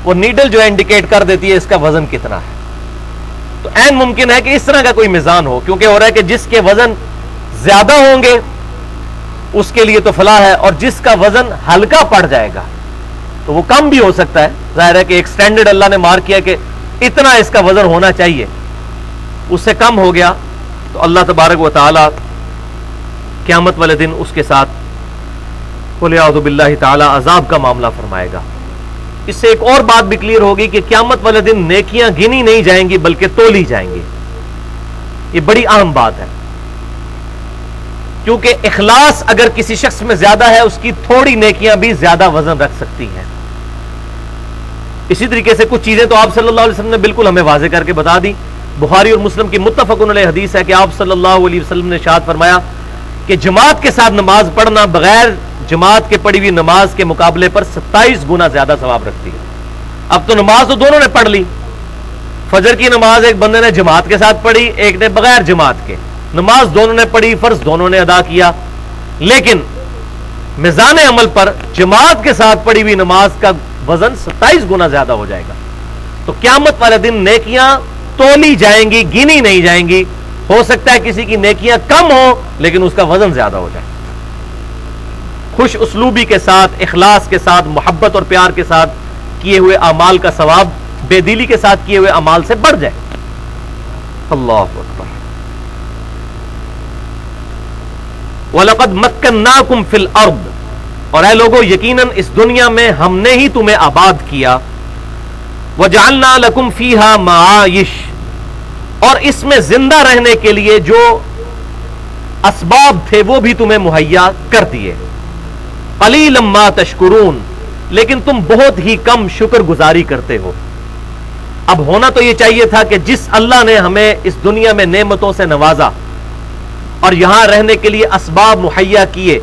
وہ نیڈل جو ہے انڈیکیٹ کر دیتی ہے اس کا وزن کتنا ہے. تو عین ممکن ہے کہ اس طرح کا کوئی میزان ہو, کیونکہ ہو رہا ہے کہ جس کے وزن زیادہ ہوں گے اس کے لیے تو فلاح ہے, اور جس کا وزن ہلکا پڑ جائے گا تو وہ کم بھی ہو سکتا ہے. ظاہر ہے کہ ایک سٹینڈرڈ اللہ نے مارک کیا کہ اتنا اس کا وزن ہونا چاہیے, اس سے کم ہو گیا تو اللہ تبارک و تعالی قیامت والے دن اس کے ساتھ وَلِعَوْذُ بِاللَّهِ تَعَالَى عذاب کا معاملہ فرمائے گا. اس سے ایک اور بات بھی کلیئر ہوگی کہ قیامت والے دن نیکیاں گنی نہیں جائیں گی بلکہ تولی جائیں گی. یہ بڑی اہم بات ہے, کیونکہ اخلاص اگر کسی شخص میں زیادہ ہے اس کی تھوڑی نیکیاں بھی زیادہ وزن رکھ سکتی ہیں. اسی طریقے سے کچھ چیزیں تو آپ صلی اللہ علیہ وسلم نے بالکل ہمیں واضح کر کے بتا دی. بخاری اور مسلم کی متفق علیہ حدیث ہے کہ آپ صلی اللہ علیہ وسلم نے ارشاد فرمایا کہ جماعت کے ساتھ نماز پڑھنا بغیر جماعت کے پڑھی ہوئی نماز کے مقابلے پر 27 گنا زیادہ ثواب رکھتی ہے. اب تو نماز تو دونوں نے پڑھ لی, فجر کی نماز ایک بندے نے جماعت کے ساتھ پڑھی, ایک نے بغیر جماعت کے. نماز دونوں نے پڑھی, فرض دونوں نے ادا کیا, لیکن میزان عمل پر جماعت کے ساتھ پڑھی ہوئی نماز کا وزن 27 گنا زیادہ ہو جائے گا. تو قیامت والے دن نیکیاں تولی جائیں گی, گنی نہیں جائیں گی. ہو سکتا ہے کسی کی نیکیاں کم ہو لیکن اس کا وزن زیادہ ہو جائے. خوش اسلوبی کے ساتھ, اخلاص کے ساتھ, محبت اور پیار کے ساتھ کیے ہوئے اعمال کا ثواب بے دلی کے ساتھ کیے ہوئے اعمال سے بڑھ جائے. اللہ اکبر. وَلَقَدْ مَكَّنَّاكُمْ فِي الْأَرْضِ, اور اے لوگو یقیناً اس دنیا میں ہم نے ہی تمہیں آباد کیا. وَجَعَلْنَا لَكُمْ فِيهَا مَعَائِشَ, اور اس میں زندہ رہنے کے لیے جو اسباب تھے وہ بھی تمہیں مہیا کر دیے. قَلِيلًا مَا تَشْكُرُونَ, لیکن تم بہت ہی کم شکر گزاری کرتے ہو. اب ہونا تو یہ چاہیے تھا کہ جس اللہ نے ہمیں اس دنیا میں نعمتوں سے نوازا اور یہاں رہنے کے لیے اسباب مہیا کیے،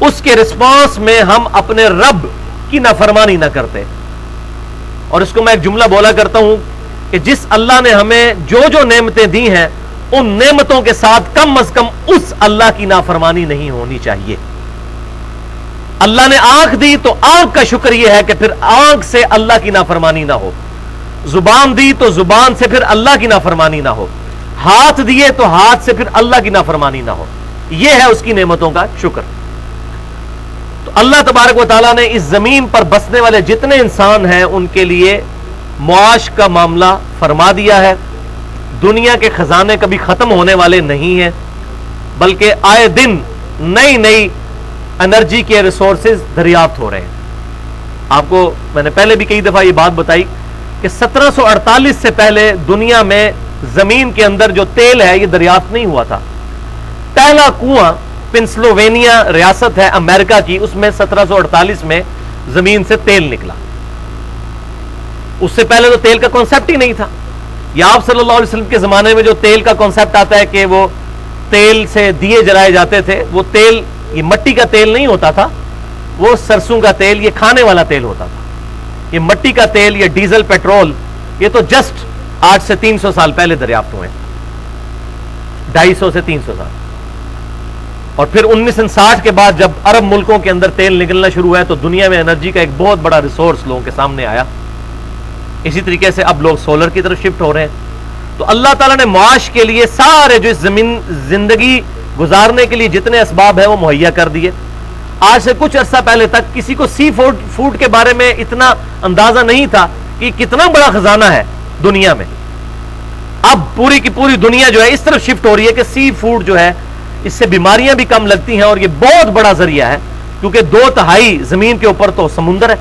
اس کے رسپانس میں ہم اپنے رب کی نافرمانی نہ کرتے. اور اس کو میں ایک جملہ بولا کرتا ہوں کہ جس اللہ نے ہمیں جو جو نعمتیں دی ہیں، ان نعمتوں کے ساتھ کم از کم اس اللہ کی نافرمانی نہیں ہونی چاہیے. اللہ نے آنکھ دی تو آنکھ کا شکر یہ ہے کہ پھر آنکھ سے اللہ کی نافرمانی نہ ہو. زبان دی تو زبان سے پھر اللہ کی نافرمانی نہ ہو. ہاتھ دیے تو ہاتھ سے پھر اللہ کی نافرمانی نہ ہو. یہ ہے اس کی نعمتوں کا شکر. تو اللہ تبارک و تعالیٰ نے اس زمین پر بسنے والے جتنے انسان ہیں ان کے لیے معاش کا معاملہ فرما دیا ہے. دنیا کے خزانے کبھی ختم ہونے والے نہیں ہیں، بلکہ آئے دن نئی نئی انرجی کے ریسورسز دریافت ہو رہے ہیں. آپ کو میں نے پہلے بھی کئی دفعہ یہ بات بتائی کہ 1748 سے پہلے دنیا میں زمین کے اندر جو تیل ہے یہ دریافت نہیں ہوا تھا. پہلا کنواں پنسلوینیا ریاست ہے امریکہ کی، اس میں 1748 میں زمین سے تیل نکلا. اس سے پہلے تو تیل کا کانسیپٹ ہی نہیں تھا. یا آپ صلی اللہ علیہ وسلم کے زمانے میں جو تیل کا کانسیپٹ آتا ہے کہ وہ تیل سے دیے جلائے جاتے تھے، وہ تیل یہ مٹی کا تیل نہیں ہوتا تھا، وہ سرسوں کا تیل، یہ کھانے والا تیل ہوتا تھا. یہ مٹی کا تیل، یہ ڈیزل پیٹرول، یہ تو جسٹ آج سے 300 سال پہلے دریافت ہوئے، 250 سے 300 سال. اور پھر 1960 کے بعد جب عرب ملکوں کے اندر تیل نکلنا شروع ہوا تو دنیا میں انرجی کا ایک بہت بڑا ریسورس لوگوں کے سامنے آیا. اسی طریقے سے اب لوگ سولر کی طرف شفٹ ہو رہے ہیں. تو اللہ تعالیٰ نے معاش کے لیے سارے جو اس زمین زندگی گزارنے کے لیے جتنے اسباب ہیں وہ مہیا کر دیے. آج سے کچھ عرصہ پہلے تک کسی کو سی فوڈ کے بارے میں اتنا اندازہ نہیں تھا کہ کتنا بڑا خزانہ ہے دنیا میں. اب پوری کی پوری دنیا جو ہے اس طرف شفٹ ہو رہی ہے کہ سی فوڈ جو ہے اس سے بیماریاں بھی کم لگتی ہیں، اور یہ بہت بڑا ذریعہ ہے کیونکہ 2/3 زمین کے اوپر تو سمندر ہے.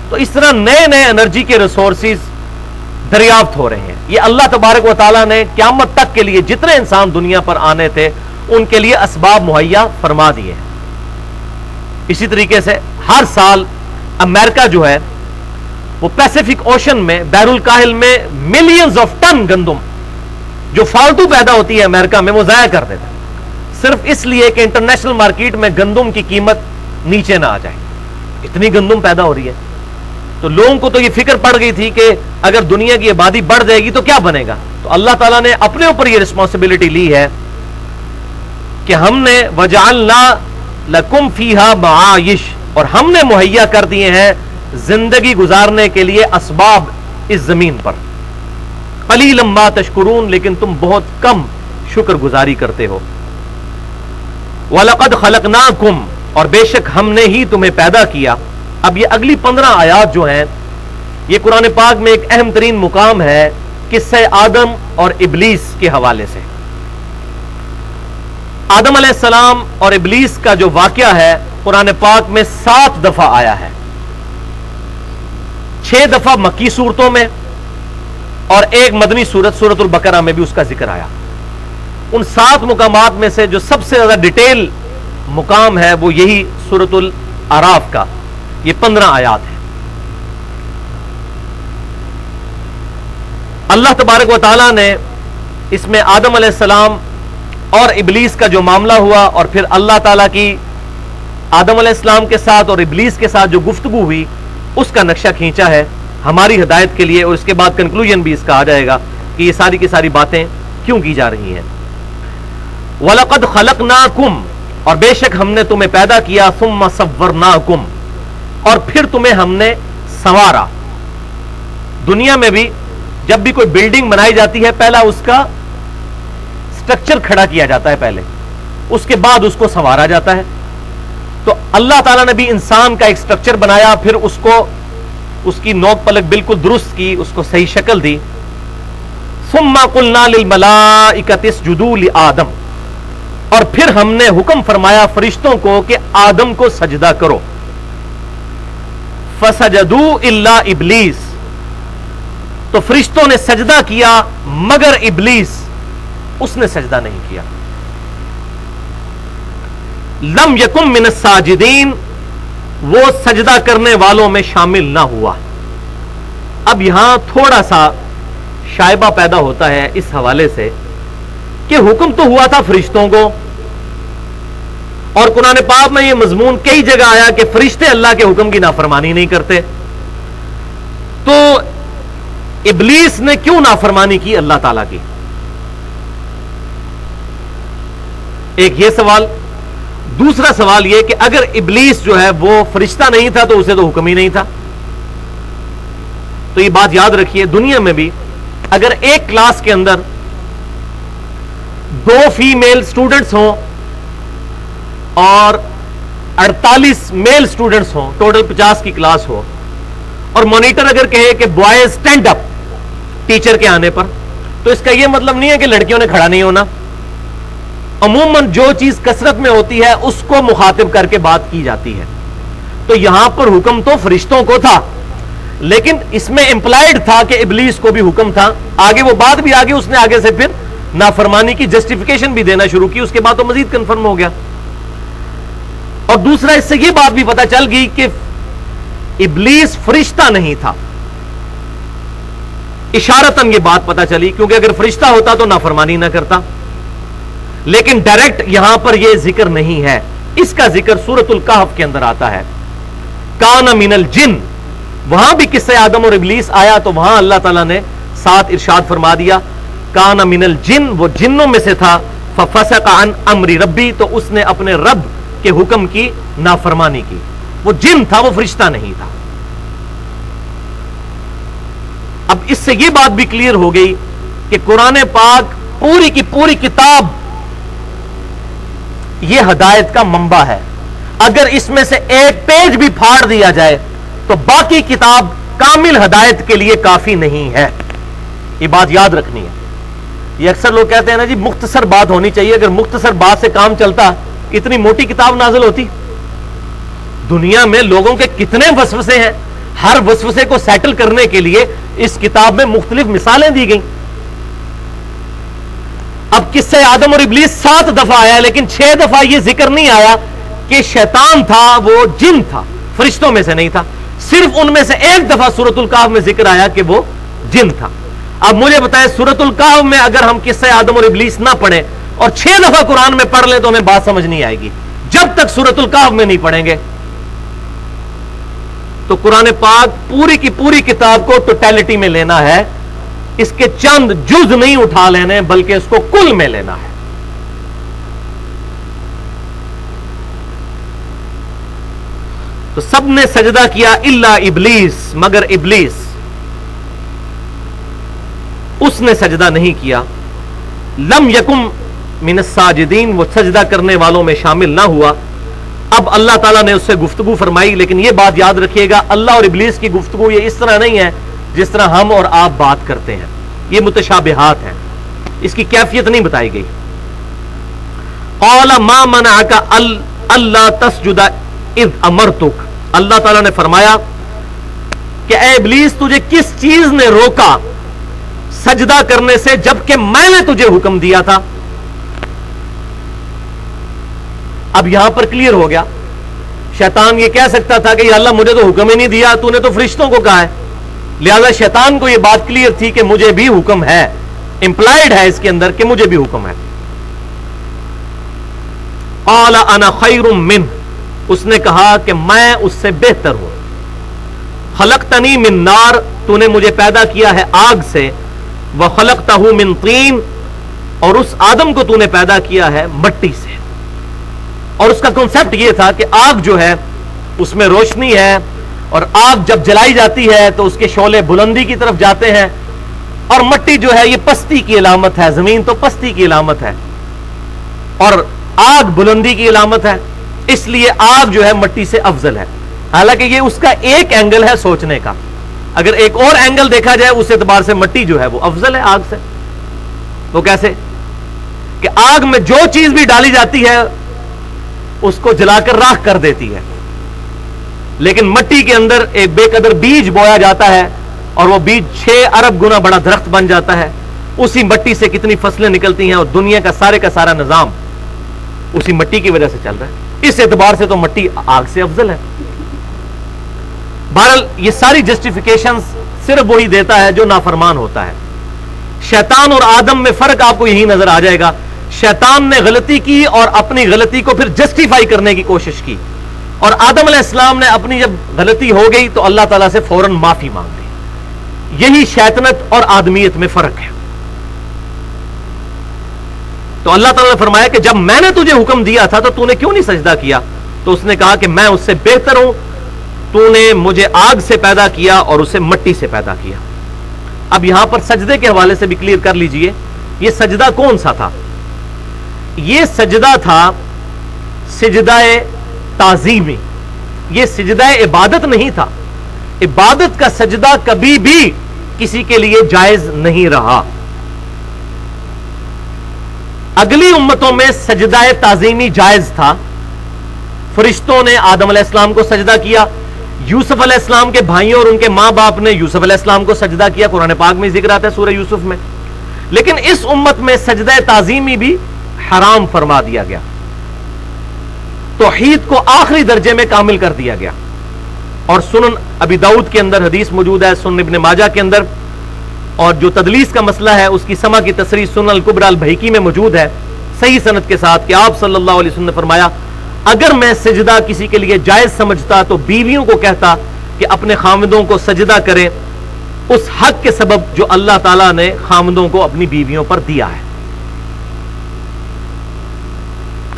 تو اس طرح نئے نئے انرجی کے ریسورسز دریافت ہو رہے ہیں. یہ اللہ تبارک و تعالیٰ نے قیامت تک کے لیے جتنے انسان دنیا پر آنے تھے ان کے لیے اسباب مہیا فرما دیے ہیں. اسی طریقے سے ہر سال امریکہ جو ہے وہ پیسیفک اوشن میں بحر الکاہل میں ملینز آف ٹن گندم جو فالتو پیدا ہوتی ہے امریکہ میں وہ ضائع کر دیتا ہے، صرف اس لیے کہ انٹرنیشنل مارکیٹ میں گندم کی قیمت نیچے نہ آ جائے. اتنی گندم پیدا ہو رہی ہے. تو لوگوں کو تو یہ فکر پڑ گئی تھی کہ اگر دنیا کی آبادی بڑھ جائے گی تو کیا بنے گا. تو اللہ تعالیٰ نے اپنے اوپر یہ رسپانسبلٹی لی ہے کہ ہم نے وَجَعَلْنَا لَكُمْ فِيهَا مَعَائِشْ، اور ہم نے مہیا کر دیے ہیں زندگی گزارنے کے لیے اسباب اس زمین پر. قَلِيلًا مَا تَشْكُرُونَ، لیکن تم بہت کم شکر گزاری کرتے ہو. وَلَقَدْ خَلَقْنَاكُمْ، اور بے شک ہم نے ہی تمہیں پیدا کیا. اب یہ اگلی 15 آیات جو ہیں یہ قرآن پاک میں ایک اہم ترین مقام ہے قصہ آدم اور ابلیس کے حوالے سے. آدم علیہ السلام اور ابلیس کا جو واقعہ ہے قرآن پاک میں 7 دفعہ آیا ہے. 6 دفعہ مکی صورتوں میں اور ایک مدنی صورت سورۃ البقرہ میں بھی اس کا ذکر آیا. ان 7 مقامات میں سے جو سب سے زیادہ ڈیٹیل مقام ہے وہ یہی سورۃ الاعراف کا، یہ 15 آیات ہیں. اللہ تبارک و تعالیٰ نے اس میں آدم علیہ السلام اور ابلیس کا جو معاملہ ہوا اور پھر اللہ تعالیٰ کی آدم علیہ السلام کے ساتھ اور ابلیس کے ساتھ جو گفتگو ہوئی اس کا نقشہ کھینچا ہے ہماری ہدایت کے لیے. اور اس کے بعد کنکلوژن بھی اس کا آ جائے گا کہ یہ ساری کی ساری باتیں کیوں کی جا رہی ہیں. وَلَقَدْ خَلَقْنَاكُمْ، اور بے شک ہم نے تمہیں پیدا کیا. ثُمَّ صَوَّرْنَاكُمْ، اور پھر تمہیں ہم نے سنوارا. دنیا میں بھی جب بھی کوئی بلڈنگ بنائی جاتی ہے پہلا اس کا سٹرکچر کھڑا کیا جاتا ہے پہلے، اس کے بعد اس کو سنوارا جاتا ہے. تو اللہ تعالیٰ نے بھی انسان کا ایک سٹرکچر بنایا، پھر اس کو اس کی نوک پلک بالکل درست کی، اس کو صحیح شکل دی. ثُمَّ قُلْنَا لِلْمَلَائِكَةِ اسْجُدُوا لِآدَمَ، اور پھر ہم نے حکم فرمایا فرشتوں کو کہ آدم کو سجدہ کرو. فَسَجَدُوا إِلَّا إِبْلِيسَ، تو فرشتوں نے سجدہ کیا مگر ابلیس، اس نے سجدہ نہیں کیا. لم یکن من الساجدین، وہ سجدہ کرنے والوں میں شامل نہ ہوا. اب یہاں تھوڑا سا شائبہ پیدا ہوتا ہے اس حوالے سے کہ حکم تو ہوا تھا فرشتوں کو, اور قرآن پاک میں یہ مضمون کئی جگہ آیا کہ فرشتے اللہ کے حکم کی نافرمانی نہیں کرتے, تو ابلیس نے کیوں نافرمانی کی اللہ تعالیٰ کی؟ ایک یہ سوال. دوسرا سوال یہ کہ اگر ابلیس جو ہے وہ فرشتہ نہیں تھا تو اسے تو حکم ہی نہیں تھا. تو یہ بات یاد رکھیے, دنیا میں بھی اگر ایک کلاس کے اندر 2 فیمیل سٹوڈنٹس ہوں اور 48 میل سٹوڈنٹس ہوں, ٹوٹل 50 کی کلاس ہو, اور مانیٹر اگر کہے کہ بوائز اسٹینڈ اپ ٹیچر کے آنے پر, تو اس کا یہ مطلب نہیں ہے کہ لڑکیوں نے کھڑا نہیں ہونا. عموماً جو چیز کثرت میں ہوتی ہے اس کو مخاطب کر کے بات کی جاتی ہے. تو یہاں پر حکم تو فرشتوں کو تھا, لیکن اس میں امپلائڈ تھا کہ ابلیس کو بھی حکم تھا. آگے وہ بات بھی آگے اس نے آگے سے پھر نافرمانی کی جسٹیفیکیشن بھی دینا شروع کی, اس کے بعد تو مزید کنفرم ہو گیا. اور دوسرا اس سے یہ بات بھی پتہ چل گئی کہ ابلیس فرشتہ نہیں تھا. اشارتاً یہ بات پتہ چلی, کیونکہ اگر فرشتہ ہوتا تو نافرمانی نہ کرتا, لیکن ڈائریکٹ یہاں پر یہ ذکر نہیں ہے. اس کا ذکر سورۃ الکہف کے اندر آتا ہے, کان من الجن. وہاں بھی قصہ آدم اور ابلیس آیا تو وہاں اللہ تعالیٰ نے ساتھ ارشاد فرما دیا کان من الجن, وہ جنوں میں سے تھا. ففسق عن امر ربی, تو اس نے اپنے رب کے حکم کی نافرمانی کی. وہ جن تھا, وہ فرشتہ نہیں تھا. اب اس سے یہ بات بھی کلیئر ہو گئی کہ قرآن پاک پوری کی پوری کتاب یہ ہدایت کا منبع ہے. اگر اس میں سے ایک پیج بھی پھاڑ دیا جائے تو باقی کتاب کامل ہدایت کے لیے کافی نہیں ہے. یہ بات یاد رکھنی ہے. یہ اکثر لوگ کہتے ہیں نا جی مختصر بات ہونی چاہیے, اگر مختصر بات سے کام چلتا اتنی موٹی کتاب نازل ہوتی. دنیا میں لوگوں کے کتنے وسوسے ہیں, ہر وسوسے کو سیٹل کرنے کے لیے اس کتاب میں مختلف مثالیں دی گئیں. اب قصہ آدم اور ابلیس 7 دفعہ آیا, لیکن 6 دفعہ یہ ذکر نہیں آیا کہ شیطان تھا, وہ جن تھا, فرشتوں میں سے نہیں تھا. صرف ان میں سے ایک دفعہ سورۃ الکہف میں ذکر آیا کہ وہ جن تھا. اب مجھے بتائیں, سورۃ الکہف میں اگر ہم قصہ آدم اور ابلیس نہ پڑھیں اور 6 دفعہ قرآن میں پڑھ لیں تو ہمیں بات سمجھ نہیں آئے گی. جب تک سورۃ الکہف میں نہیں پڑھیں گے تو قرآن پاک پوری کی پوری کتاب کو ٹوٹیلٹی میں لینا ہے, اس کے چند جز نہیں اٹھا لینے بلکہ اس کو کل میں لینا ہے. تو سب نے سجدہ کیا الا ابلیس, مگر ابلیس, اس نے سجدہ نہیں کیا. لم یکم من الساجدین, وہ سجدہ کرنے والوں میں شامل نہ ہوا. اب اللہ تعالیٰ نے اس سے گفتگو فرمائی, لیکن یہ بات یاد رکھیے گا اللہ اور ابلیس کی گفتگو یہ اس طرح نہیں ہے جس طرح ہم اور آپ بات کرتے ہیں. یہ متشابہات ہیں, اس کی کیفیت نہیں بتائی گئی. قال ما منعک الا تسجد اذ امرتک, اللہ تعالیٰ نے فرمایا کہ اے ابلیس تجھے کس چیز نے روکا سجدہ کرنے سے جبکہ میں نے تجھے حکم دیا تھا. اب یہاں پر کلیئر ہو گیا, شیطان یہ کہہ سکتا تھا کہ یا اللہ مجھے تو حکم ہی نہیں دیا, تو نے تو فرشتوں کو کہا ہے. لہذا شیطان کو یہ بات کلیئر تھی کہ مجھے بھی حکم ہے, امپلائڈ ہے اس کے اندر کہ مجھے بھی حکم ہے. قال انا خیر منہ, اس نے کہا کہ میں اس سے بہتر ہوں. خلقتنی من نار, تو نے مجھے پیدا کیا ہے آگ سے. وخلقتہ من طین, اور اس آدم کو تو نے پیدا کیا ہے مٹی سے. اور اس کا کنسپٹ یہ تھا کہ آگ جو ہے اس میں روشنی ہے, اور آگ جب جلائی جاتی ہے تو اس کے شعلے بلندی کی طرف جاتے ہیں, اور مٹی جو ہے یہ پستی کی علامت ہے, زمین تو پستی کی علامت ہے اور آگ بلندی کی علامت ہے, اس لیے آگ جو ہے مٹی سے افضل ہے. حالانکہ یہ اس کا ایک اینگل ہے سوچنے کا, اگر ایک اور اینگل دیکھا جائے اس اعتبار سے مٹی جو ہے وہ افضل ہے آگ سے. وہ کیسے کہ آگ میں جو چیز بھی ڈالی جاتی ہے اس کو جلا کر راکھ کر دیتی ہے, لیکن مٹی کے اندر ایک بے قدر بیج بویا جاتا ہے اور وہ بیج 6 ارب گنا بڑا درخت بن جاتا ہے. اسی مٹی سے کتنی فصلیں نکلتی ہیں, اور دنیا کا سارا نظام اسی مٹی کی وجہ سے چل رہا ہے. اس اعتبار سے تو مٹی آگ سے افضل ہے. بہرحال یہ ساری جسٹیفیکیشنز صرف وہی دیتا ہے جو نافرمان ہوتا ہے. شیطان اور آدم میں فرق آپ کو یہی نظر آ جائے گا. شیطان نے غلطی کی اور اپنی غلطی کو پھر جسٹیفائی کرنے کی کوشش کی, اور آدم علیہ السلام نے اپنی جب غلطی ہو گئی تو اللہ تعالیٰ سے فوراً معافی مانگ لی. یہی شیطنت اور آدمیت میں فرق ہے. تو اللہ تعالیٰ نے فرمایا کہ جب میں نے تجھے حکم دیا تھا تو تو نے کیوں نہیں سجدہ کیا؟ تو اس نے کہا کہ میں اس سے بہتر ہوں, تو نے مجھے آگ سے پیدا کیا اور اسے مٹی سے پیدا کیا. اب یہاں پر سجدے کے حوالے سے بھی کلیئر کر لیجئے, یہ سجدہ کون سا تھا؟ یہ سجدہ تھا سجدہ تعظیمی, یہ سجدہ عبادت نہیں تھا. عبادت کا سجدہ کبھی بھی کسی کے لیے جائز نہیں رہا. اگلی امتوں میں سجدہ تعظیمی جائز تھا. فرشتوں نے آدم علیہ السلام کو سجدہ کیا, یوسف علیہ السلام کے بھائیوں اور ان کے ماں باپ نے یوسف علیہ السلام کو سجدہ کیا, قرآن پاک میں ذکر آتا ہے سورہ یوسف میں. لیکن اس امت میں سجدہ تعظیمی بھی حرام فرما دیا گیا, توحید کو آخری درجے میں کامل کر دیا گیا. اور سنن ابی داؤد کے اندر حدیث موجود ہے, سنن ابن ماجہ کے اندر, اور جو تدلیس کا مسئلہ ہے اس کی سما کی تصریح سنن الکبریٰ البیہقی میں موجود ہے صحیح سند کے ساتھ, کہ آپ صلی اللہ علیہ وسلم نے فرمایا اگر میں سجدہ کسی کے لیے جائز سمجھتا تو بیویوں کو کہتا کہ اپنے خامدوں کو سجدہ کریں, اس حق کے سبب جو اللہ تعالیٰ نے خامدوں کو اپنی بیویوں پر دیا ہے.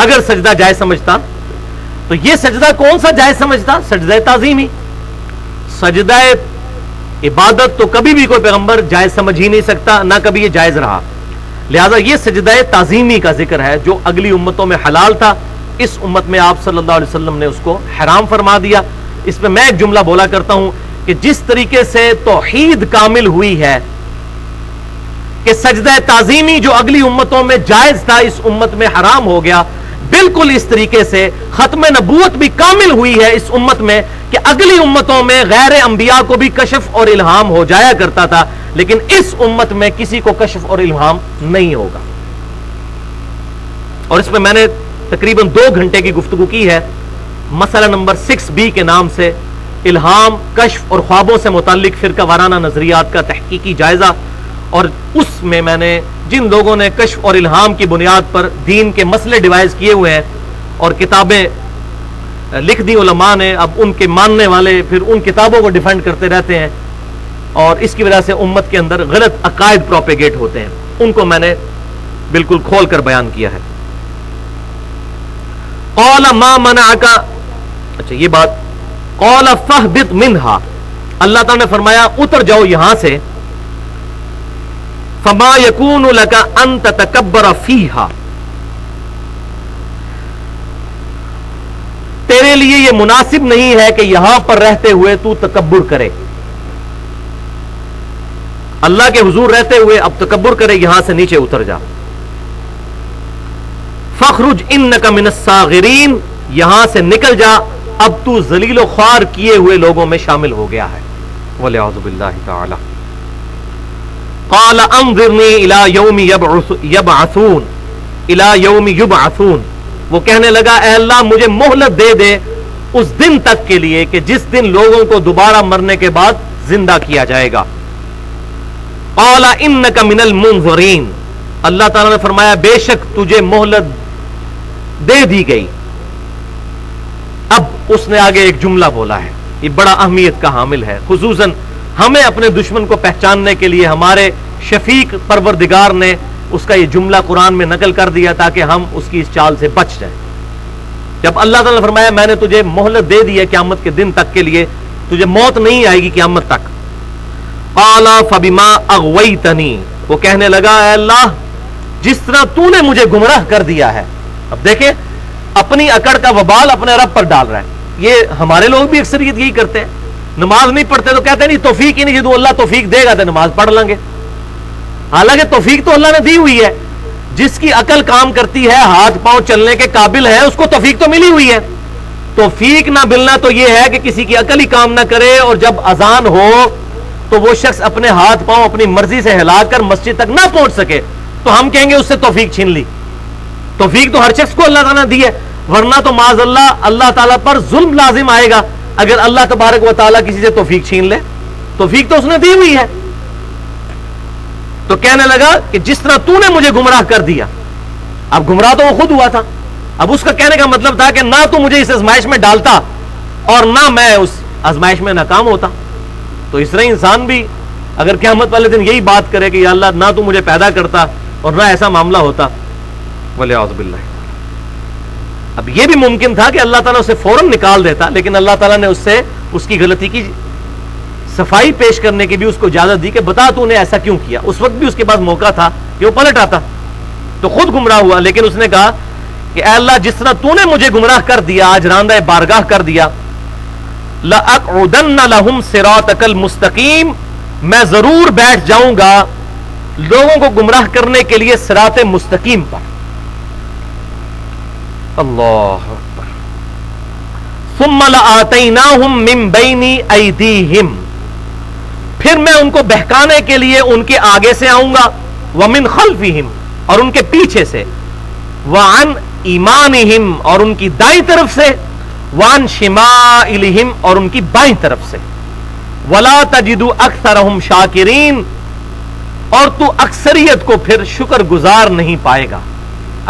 اگر سجدہ جائز سمجھتا تو یہ سجدہ کون سا جائز سمجھتا؟ سجدہ تعظیمی. سجدہ عبادت تو کبھی بھی کوئی پیغمبر جائز سمجھ ہی نہیں سکتا, نہ کبھی یہ جائز رہا. لہذا یہ سجدہ تعظیمی کا ذکر ہے جو اگلی امتوں میں حلال تھا, اس امت میں آپ صلی اللہ علیہ وسلم نے اس کو حرام فرما دیا. اس میں ایک جملہ بولا کرتا ہوں کہ جس طریقے سے توحید کامل ہوئی ہے کہ سجدہ تعظیمی جو اگلی امتوں میں جائز تھا اس امت میں حرام ہو گیا, بالکل اس طریقے سے ختم نبوت بھی کامل ہوئی ہے اس امت میں کہ اگلی امتوں میں غیر انبیاء کو بھی کشف اور الہام ہو جایا کرتا تھا, لیکن اس امت میں کسی کو کشف اور الہام نہیں ہوگا. اور اس میں نے تقریباً 2 گھنٹے کی گفتگو کی ہے مسئلہ نمبر 6B کے نام سے, الہام, کشف اور خوابوں سے متعلق فرقہ وارانہ نظریات کا تحقیقی جائزہ. اور اس میں نے جن لوگوں نے کشف اور الہام کی بنیاد پر دین کے مسئلے ڈیوائز کیے ہوئے ہیں اور کتابیں لکھ دی علماء نے, اب ان کے ماننے والے پھر ان کتابوں کو ڈیفینڈ کرتے رہتے ہیں اور اس کی وجہ سے امت کے اندر غلط عقائد پروپیگیٹ ہوتے ہیں, ان کو میں نے بالکل کھول کر بیان کیا ہے. قال ما منعک, اچھا یہ بات, قال فاہبط منہا, اللہ تعالیٰ نے فرمایا اتر جاؤ یہاں سے, فما یکون لک ان تتکبر فیہا, تیرے لیے یہ مناسب نہیں ہے کہ یہاں پر رہتے ہوئے تو تکبر کرے. اللہ کے حضور رہتے ہوئے اب تکبر کرے, یہاں سے نیچے اتر جا. فخرج انک من الصاغرین, یہاں سے نکل جا, اب تو ذلیل و خوار کیے ہوئے لوگوں میں شامل ہو گیا ہے. والعیاذ باللہ تعالی. قال انظرنی الی یوم یبعثون, الی یوم یبعثون, وہ کہنے لگا اے اللہ مجھے مہلت دے دے اس دن تک کے لیے کہ جس دن لوگوں کو دوبارہ مرنے کے بعد زندہ کیا جائے گا. قال انک من المنظرین, اللہ تعالیٰ نے فرمایا بے شک تجھے مہلت دے دی گئی. اب اس نے آگے ایک جملہ بولا ہے, یہ بڑا اہمیت کا حامل ہے, خصوصاً ہمیں اپنے دشمن کو پہچاننے کے لیے ہمارے شفیق پروردگار نے اس کا یہ جملہ قرآن میں نقل کر دیا تاکہ ہم اس کی اس چال سے بچ جائیں. جب اللہ تعالیٰ نے فرمایا میں نے تجھے مہلت دے دی ہے قیامت کے دن تک کے لیے, تجھے موت نہیں آئے گی قیامت تک. قال فبما اغویتنی, وہ کہنے لگا اے اللہ جس طرح تو نے مجھے گمراہ کر دیا ہے. اب دیکھیں اپنی اکڑ کا وبال اپنے رب پر ڈال رہا ہے. یہ ہمارے لوگ بھی اکثریت یہی کرتے ہیں, نماز نہیں پڑھتے تو کہتے ہیں نہیں توفیق ہی نہیں, جدو اللہ توفیق دے گا تو نماز پڑھ لیں گے. حالانکہ توفیق تو اللہ نے دی ہوئی ہے, جس کی عقل کام کرتی ہے, ہاتھ پاؤں چلنے کے قابل ہے, اس کو توفیق تو ملی ہوئی ہے. توفیق نہ ملنا تو یہ ہے کہ کسی کی عقل ہی کام نہ کرے اور جب اذان ہو تو وہ شخص اپنے ہاتھ پاؤں اپنی مرضی سے ہلا کر مسجد تک نہ پہنچ سکے تو ہم کہیں گے اس سے توفیق چھین لی. توفیق تو ہر شخص کو اللہ تعالیٰ نے دی ہے, ورنہ تو معاذ اللہ اللہ تعالیٰ پر ظلم لازم آئے گا اگر اللہ تبارک و تعالیٰ کسی سے توفیق چھین لے, توفیق تو اس نے دی ہوئی ہے. تو کہنے لگا کہ جس طرح تو نے مجھے گمراہ کر دیا, اب گمراہ تو وہ خود ہوا تھا, اب اس کا کہنے کا مطلب تھا کہ نہ تو مجھے اس آزمائش میں ڈالتا اور نہ میں اس آزمائش میں ناکام ہوتا. تو اس طرح انسان بھی اگر قیامت والے دن یہی بات کرے کہ یا اللہ نہ تو مجھے پیدا کرتا اور نہ ایسا معاملہ ہوتا, والعیاذ باللہ. اب یہ بھی ممکن تھا کہ اللہ تعالیٰ اسے فوراً نکال دیتا, لیکن اللہ تعالیٰ نے اس سے اس کی غلطی کی صفائی پیش کرنے کی بھی اس کو اجازت دی کہ بتا تو نے ایسا کیوں کیا. اس وقت بھی اس کے پاس موقع تھا کہ وہ پلٹ آتا, تو خود گمراہ ہوا. لیکن اس نے کہا کہ اے اللہ جس طرح تو نے مجھے گمراہ کر دیا, آج راندہ بارگاہ کر دیا, لَأَقْعُدَنَّ لَهُمْ صِرَاطَكَ الْمُسْتَقِيمَ, میں ضرور بیٹھ جاؤں گا لوگوں کو گمراہ کرنے کے لیے صراط مستقیم پر. اللہ اکبر. ثُمَّ لَآتَيْنَاهُمْ مِنْ بَيْنِ أَيْدِيهِمْ, پھر میں ان کو بہکانے کے لیے ان کے آگے سے آؤں گا, وَمِنْ خَلْفِهِمْ, اور ان کے پیچھے سے, وَعَنْ ایمانہم, اور ان کی دائیں طرف سے, وَعَنْ شِمَائِلِہم, اور ان کی بائیں طرف سے, وَلَا تَجِدُ أَكْثَرَهُمْ شَاكِرِينَ, اور تو اکثریت کو پھر شکر گزار نہیں پائے گا.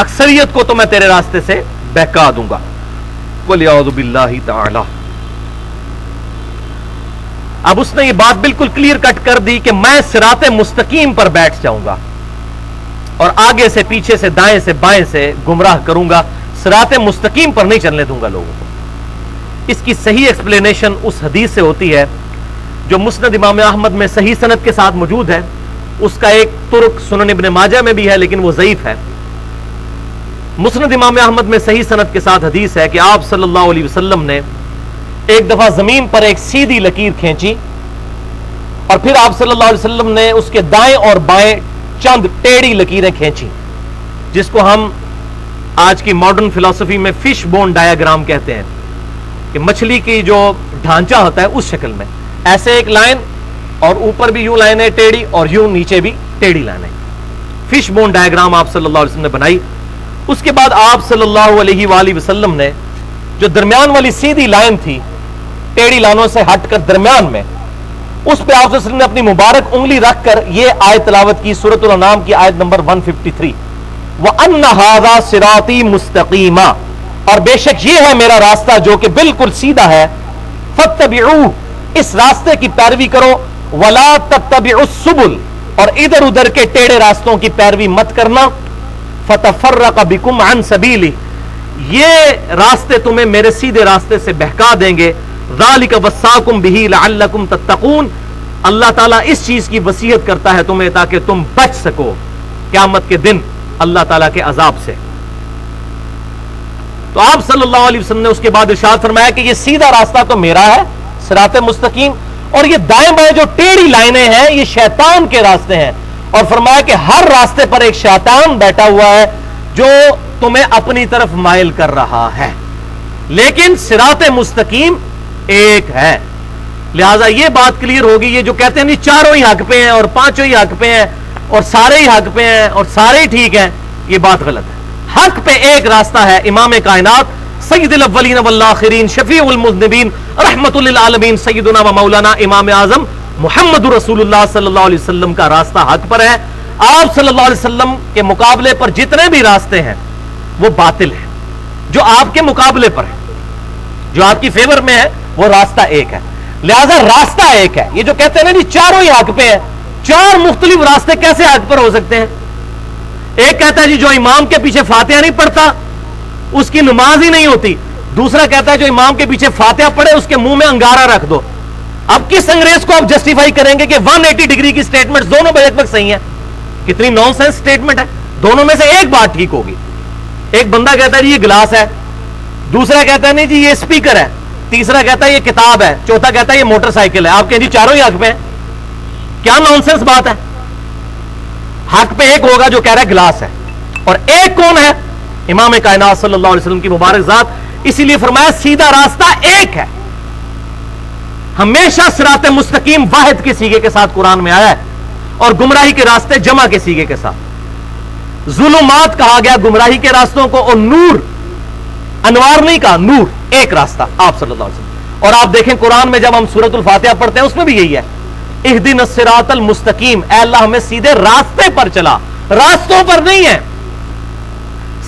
اکثریت کو تو میں تیرے راستے سے بہکا دوں گا. وَلِعَوْذُ بِاللَّهِ تَعَالَى. اب اس نے یہ بات بالکل کلیئر کٹ کر دی کہ میں صراط مستقیم پر بیٹھ جاؤں گا اور آگے سے پیچھے سے دائیں سے بائیں سے گمراہ کروں گا, صراط مستقیم پر نہیں چلنے دوں گا لوگوں کو. اس کی صحیح ایکسپلینیشن اس حدیث سے ہوتی ہے جو مسند امام احمد میں صحیح سند کے ساتھ موجود ہے. اس کا ایک ترک سنن ابن ماجہ میں بھی ہے لیکن وہ ضعیف ہے. مسند امام احمد میں صحیح سند کے ساتھ حدیث ہے کہ آپ صلی اللہ علیہ وسلم نے ایک دفعہ زمین پر ایک سیدھی لکیر کھینچی اور پھر آپ صلی اللہ علیہ وسلم نے اس کے دائیں اور بائیں چند ٹیڑھی لکیریں کھینچی, جس کو ہم آج کی ماڈرن فلسفی میں فش بون ڈایاگرام کہتے ہیں, کہ مچھلی کی جو ڈھانچہ ہوتا ہے اس شکل میں, ایسے ایک لائن اور اوپر بھی یوں لائن ہے ٹیڑھی اور یوں نیچے بھی ٹیڑھی لائن ہے. فش بون ڈایاگرام آپ صلی اللہ علیہ وسلم نے بنائی. اس کے بعد آپ صلی اللہ علیہ وآلہ وسلم نے جو درمیان والی سیدھی لائن تھی ٹیڑھی لائنوں سے ہٹ کر درمیان میں, اس پہ آپ صلی اللہ علیہ وسلم نے اپنی مبارک انگلی رکھ کر یہ آیت تلاوت کی, سورۃ الانعام کی آیت نمبر 153, وَأَنَّ هَذَا صِرَاطِي مُسْتَقِيمًا, اور بے شک یہ ہے میرا راستہ جو کہ بالکل سیدھا ہے, فَاتَّبِعُوهُ, اس راستے کی پیروی کرو, وَلَا تَتَّبِعُوا السُّبُلَ, اور ادھر ادھر کے ٹیڑھے راستوں کی پیروی مت کرنا, فَتَفَرَّقَ بِكُمْ عَنْ سَبِيلِهِ, یہ راستے تمہیں میرے سیدھے راستے سے بہکا دیں گے. ذَلِكَ وَصَّاكُمْ بِهِ لَعَلَّكُمْ تَتَّقُونَ, اللہ تعالیٰ اس چیز کی وصیت کرتا ہے تمہیں تاکہ تم بچ سکو قیامت کے دن اللہ تعالیٰ کے عذاب سے. تو آپ صلی اللہ علیہ وسلم نے اس کے بعد ارشاد فرمایا کہ یہ سیدھا راستہ تو میرا ہے صراط مستقیم, اور یہ دائیں بائیں جو ٹیڑھی لائنیں ہیں یہ شیطان کے راستے ہیں, اور فرمایا کہ ہر راستے پر ایک شیطان بیٹھا ہوا ہے جو تمہیں اپنی طرف مائل کر رہا ہے, لیکن صراط مستقیم ایک ہے. لہٰذا یہ بات کلیئر ہوگی, یہ جو کہتے ہیں نہیں چاروں ہی حق پہ ہیں اور پانچوں ہی حق پہ ہیں اور سارے ہی حق پہ ہیں اور سارے ہی ٹھیک ہیں, یہ بات غلط ہے. حق پہ ایک راستہ ہے, امام کائنات سید الاولین والآخرین شفیع المذنبین رحمت للعالمین سیدنا و مولانا امام اعظم محمد رسول اللہ صلی اللہ علیہ وسلم کا راستہ حق پر ہے. آپ صلی اللہ علیہ وسلم کے مقابلے پر جتنے بھی راستے ہیں وہ باطل ہیں, جو آپ کے مقابلے پر ہے, جو آپ کی فیور میں ہے وہ راستہ ایک ہے. لہذا راستہ ایک ہے. یہ جو کہتے ہیں نا جی چاروں ہی حق پہ ہیں, چار مختلف راستے کیسے حق پر ہو سکتے ہیں؟ ایک کہتا ہے جی جو امام کے پیچھے فاتحہ نہیں پڑھتا اس کی نماز ہی نہیں ہوتی, دوسرا کہتا ہے جو امام کے پیچھے فاتحہ پڑھے اس کے منہ میں انگارہ رکھ دو. اب کس انگریز کو آپ جسٹیفائی کریں گے کہ 180 ڈگری کی سٹیٹمنٹ دونوں بے وقت صحیح ہیں؟ کتنی نان سینس سٹیٹمنٹ ہے. دونوں میں سے ایک بات ٹھیک ہوگی. ایک بندہ کہتا ہے جی یہ گلاس ہے, دوسرا کہتا ہے نہیں جی یہ اسپیکر ہے, تیسرا کہتا ہے یہ کتاب ہے, چوتھا کہتا ہے یہ موٹر سائیکل ہے. آپ کہیں جی چاروں ہی حق پہ ہیں, کیا نان سینس بات ہے؟ حق پہ ایک ہوگا جو کہہ رہا ہے گلاس ہے, اور ایک کون ہے؟ امام کائنات صلی اللہ علیہ وسلم کی مبارک ذات. اسی لیے فرمایا سیدھا راستہ ایک ہے. ہمیشہ صراط مستقیم واحد کے سیغے کے ساتھ قرآن میں آیا ہے, اور گمراہی کے راستے جمع کے سیغے کے ساتھ. ظلمات کہا گیا گمراہی کے راستوں کو, اور نور انوار نہیں کہا, نور ایک راستہ آپ صلی اللہ علیہ وسلم. اور آپ دیکھیں قرآن میں جب ہم سورۃ الفاتحہ پڑھتے ہیں اس میں بھی یہی ہے، اہدنا الصراط المستقیم، اے اللہ ہمیں سیدھے راستے پر چلا، راستوں پر نہیں ہے،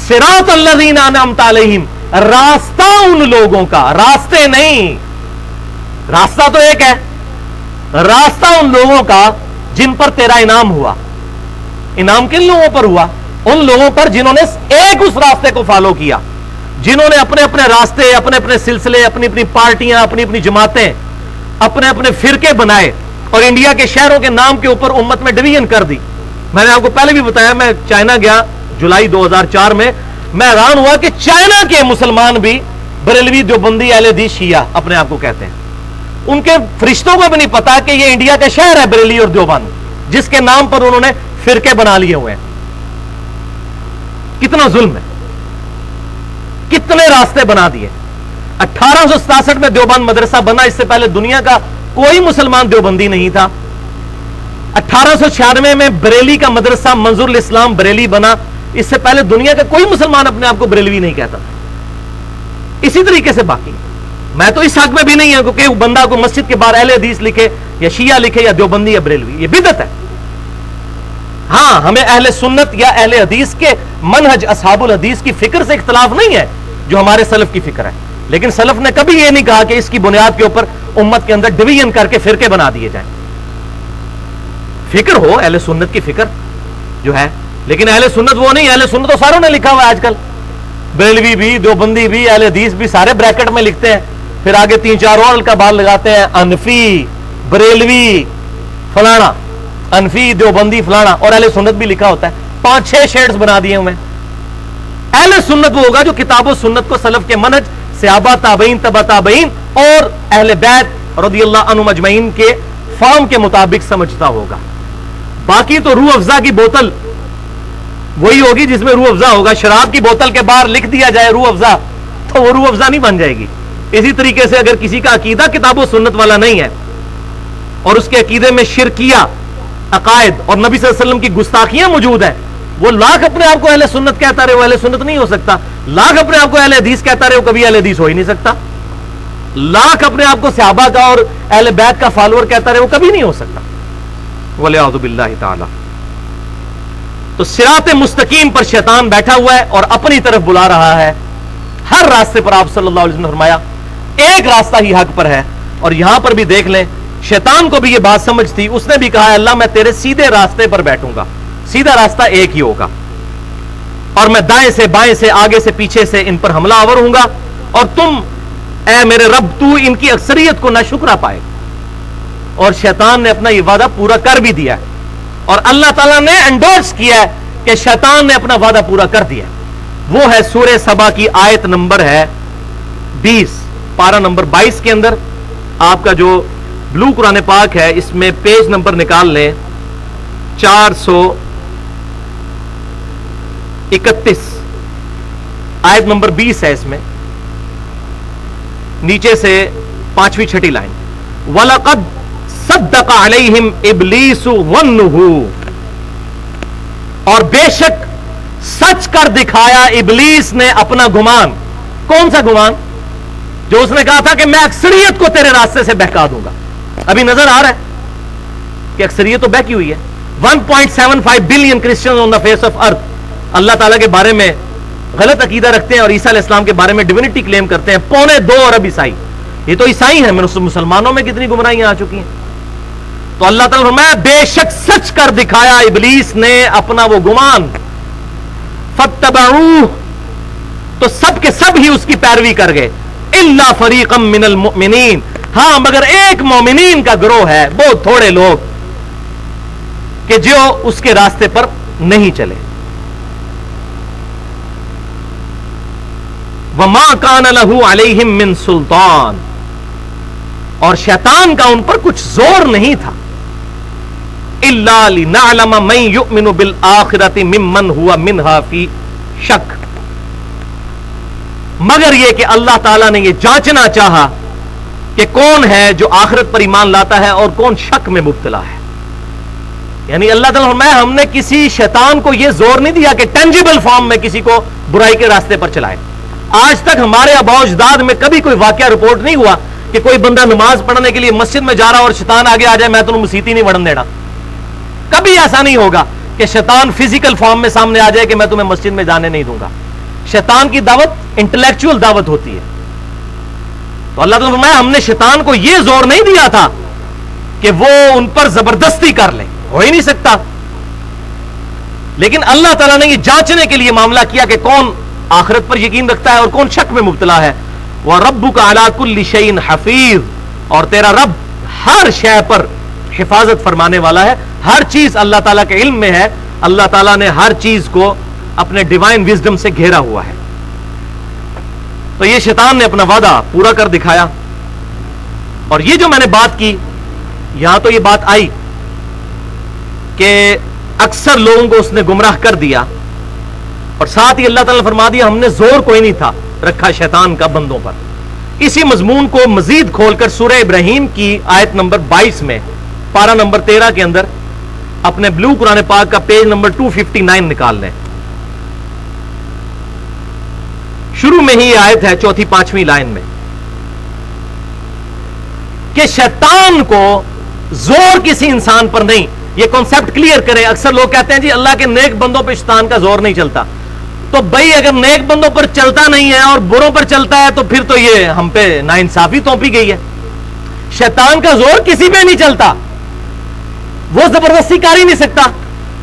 صراط الذین انعمت علیہم، راستہ ان لوگوں کا، راستے نہیں، راستہ تو ایک ہے، راستہ ان لوگوں کا جن پر تیرا انعام ہوا۔ انعام کن لوگوں پر ہوا؟ ان لوگوں پر جنہوں نے ایک اس راستے کو فالو کیا، جنہوں نے اپنے اپنے راستے، اپنے اپنے سلسلے، اپنی اپنی پارٹیاں، اپنی اپنی جماعتیں، اپنے اپنے فرقے بنائے اور انڈیا کے شہروں کے نام کے اوپر امت میں ڈویژن کر دی۔ میں نے آپ کو پہلے بھی بتایا، میں چائنا گیا جولائی 2004 میں حیران ہوا کہ چائنا کے مسلمان بھی بریلوی، دیوبندی، اہل حدیث، شیعہ اپنے آپ کو کہتے ہیں۔ ان کے فرشتوں کو بھی نہیں پتا کہ یہ انڈیا کا شہر ہے بریلی اور دیوبند، جس کے نام پر انہوں نے فرقے بنا لیے ہوئے ہیں۔ کتنا ظلم ہے، کتنے راستے بنا دیے۔ 1867 میں دیوبند مدرسہ بنا، اس سے پہلے دنیا کا کوئی مسلمان دیوبندی نہیں تھا۔ 1896 میں بریلی کا مدرسہ منظور الاسلام بریلی بنا، اس سے پہلے دنیا کا کوئی مسلمان اپنے آپ کو بریلوی نہیں کہتا تھا۔ اسی طریقے سے باقی میں تو اس حق میں بھی نہیں ہوں کہ بندہ کو مسجد کے باہر اہل حدیث لکھے یا شیعہ لکھے یا دیوبندی یا بریلوی، یہ بدعت ہے۔ ہاں، ہمیں اہل سنت یا اہل حدیث کے منہج اصحاب الحدیث کی فکر سے اختلاف نہیں ہے جو ہمارے سلف کی فکر ہے، لیکن سلف نے کبھی یہ نہیں کہا کہ اس کی بنیاد کے اوپر امت کے اندر ڈویژن کر کے فرقے بنا دیے جائیں۔ فکر ہو اہل سنت کی فکر جو ہے، لیکن اہل سنت وہ نہیں، اہل سنت تو ساروں نے لکھا ہوا ہے آج کل، بریلوی بھی، دیوبندی بھی، اہل حدیث بھی، سارے بریکٹ میں لکھتے ہیں، پھر آگے 3-4 اور کا بال لگاتے ہیں، انفی، بریلوی، فلانا، انفی، دیوبندی، فلانا، اور اہل سنت بھی لکھا ہوتا ہے، 5-6 شیڈز بنا دیے ہوئے۔ اہل سنت وہ ہوگا جو کتاب و سنت کو سلف کے منہج، صحابہ، تابعین، تبع تابعین اور اہل بیت رضی اللہ عنہم اجمعین کے فہم کے مطابق سمجھتا ہوگا۔ باقی تو روح افزا کی بوتل وہی ہوگی جس میں روح افزا ہوگا، شراب کی بوتل کے باہر لکھ دیا جائے روح افزا تو وہ روح افزا نہیں بن جائے گی۔ اسی طریقے سے اگر کسی کا عقیدہ کتاب و سنت والا نہیں ہے اور اس کے عقیدے میں شرکیہ عقائد اور نبی صلی اللہ علیہ وسلم کی گستاخیاں موجود ہیں، وہ لاکھ اپنے آپ کو اہل سنت کہتا رہے، وہ اہل سنت نہیں ہو سکتا۔ لاکھ اپنے آپ کو اہل حدیث کہتا رہے، وہ کبھی اہل حدیث ہو ہی نہیں سکتا۔ لاکھ اپنے آپ کو صحابہ کا اور اہل بیت کا فالوور کہتا رہے، وہ کبھی نہیں ہو سکتا۔ وَلِعَوْذُ بِاللَّهِ تعالی۔ تو صراط مستقیم پر شیطان بیٹھا ہوا ہے اور اپنی طرف بلا رہا ہے۔ ہر راستے پر آپ صلی اللہ علیہ وسلم نے فرمایا ایک راستہ ہی حق پر ہے، اور یہاں پر بھی دیکھ لیں شیطان کو بھی یہ بات سمجھ تھی، اس نے بھی کہا اللہ میں تیرے سیدھے راستے پر بیٹھوں گا، سیدھا راستہ ایک ہی ہوگا، اور میں دائیں سے بائیں سے آگے سے پیچھے سے ان پر حملہ آور ہوں گا، اور تم اے میرے رب تو ان کی اکثریت کو نہ شکرا پائے۔ اور شیطان نے اپنا یہ وعدہ پورا کر بھی دیا ہے، اور اللہ تعالیٰ نے انڈورس کیا ہے کہ شیطان نے اپنا وعدہ پورا کر دیا۔ وہ ہے سورہ سبا کی آیت نمبر ہے 20، پارہ نمبر 22 کے اندر، آپ کا جو بلو قرآن پاک ہے اس میں پیج نمبر نکال لیں 431، آیت نمبر 20 ہے، اس میں نیچے سے 5ویں 6ٹھی لائن، وَلَقَدْ صَدَّقَ عَلَيْهِمْ إِبْلِيسُ ظَنُّهُ، اور بے شک سچ کر دکھایا ابلیس نے اپنا گمان۔ کون سا گمان؟ جو اس نے کہا تھا کہ میں اکثریت کو تیرے راستے سے بہکا دوں گا۔ ابھی نظر آ رہا ہے کہ اکثریت تو بہکی ہوئی ہے۔ 1.75 billion Christians on the face of earth اللہ تعالیٰ کے بارے میں غلط عقیدہ رکھتے ہیں اور عیسیٰ علیہ السلام کے بارے میں ڈیوینٹی کلیم کرتے ہیں۔ 2.25 ارب عیسائی، یہ تو عیسائی ہیں، مسلمانوں میں کتنی گمراہیاں آ چکی ہیں۔ تو اللہ تعالیٰ فرمایا بے شک سچ کر دکھایا ابلیس نے اپنا وہ گمان، فَاتَّبَعُوهُ، تو سب کے سب ہی اس کی پیروی کر گئے، إِلَّا فَرِيقًا مِّنَ الْمُؤْمِنِينَ، ہاں مگر ایک مومنین کا گروہ ہے، بہت تھوڑے لوگ کہ جو اس کے راستے پر نہیں چلے۔ وَمَا كَانَ لَهُ عَلَيْهِمْ مِّن سُلْطَانٍ، اور شیطان کا ان پر کچھ زور نہیں تھا، إِلَّا لِنَعْلَمَ مَن يُؤْمِنُ بِالْآخِرَةِ مِمَّنْ هُوَ مِنْهَا فِي شَكٍّ، مگر یہ کہ اللہ تعالیٰ نے یہ جانچنا چاہا کہ کون ہے جو آخرت پر ایمان لاتا ہے اور کون شک میں مبتلا ہے۔ یعنی اللہ تعالیٰ فرمایا ہم نے کسی شیطان کو یہ زور نہیں دیا کہ ٹینجیبل فارم میں کسی کو برائی کے راستے پر چلائے۔ آج تک ہمارے آباء و اجداد میں کبھی کوئی واقعہ رپورٹ نہیں ہوا کہ کوئی بندہ نماز پڑھنے کے لیے مسجد میں جا رہا اور شیطان آگے آ جائے میں تمہیں مسیت ہی نہیں بڑھن دینا. کبھی ایسا نہیں ہوگا کہ شیطان فزیکل فارم میں سامنے آ جائے کہ میں تمہیں مسجد میں جانے نہیں دوں گا. شیطان کی دعوت انٹلیکچوئل دعوت ہوتی ہے. تو اللہ تعالیٰ نے فرمایا ہم نے شیطان کو یہ زور نہیں دیا تھا کہ وہ ان پر زبردستی کر لے, ہو ہی نہیں سکتا. لیکن اللہ تعالیٰ نے یہ جانچنے کے لیے معاملہ کیا کہ کون آخرت پر یقین رکھتا ہے اور کون شک میں مبتلا ہے. وَرَبُّكَ عَلَىٰ كُلِّ شَيْءٍ حَفِيظٌ, اور تیرا رب ہر شے پر حفاظت فرمانے والا ہے. ہر چیز اللہ تعالیٰ کے علم میں ہے. اللہ تعالیٰ نے ہر چیز کو اپنے ڈیوائن وزڈم سے گھیرا ہوا ہے. تو یہ شیطان نے اپنا وعدہ پورا کر دکھایا. اور یہ جو میں نے بات کی, یہاں تو یہ بات آئی کہ اکثر لوگوں کو اس نے گمراہ کر دیا, اور ساتھ ہی اللہ تعالیٰ نے فرما دیا ہم نے زور کوئی نہیں تھا رکھا شیطان کا بندوں پر. اسی مضمون کو مزید کھول کر سورہ ابراہیم کی آیت نمبر 22 میں پارہ نمبر 13 کے اندر اپنے بلو قرآن پاک کا پیج نمبر 259 نکال لیں. شروع میں ہی یہ آیت ہے 4-5 لائن میں کہ شیطان کو زور کسی انسان پر نہیں. یہ کانسیپٹ کلیئر کریں. اکثر لوگ کہتے ہیں جی اللہ کے نیک بندوں پہ شیطان کا زور نہیں چلتا. تو بھائی اگر نیک بندوں پر چلتا نہیں ہے اور بروں پر چلتا ہے تو پھر تو یہ ہم پہ ناانصافی توپی گئی ہے. شیطان کا زور کسی پہ نہیں چلتا, وہ زبردستی کر ہی نہیں سکتا.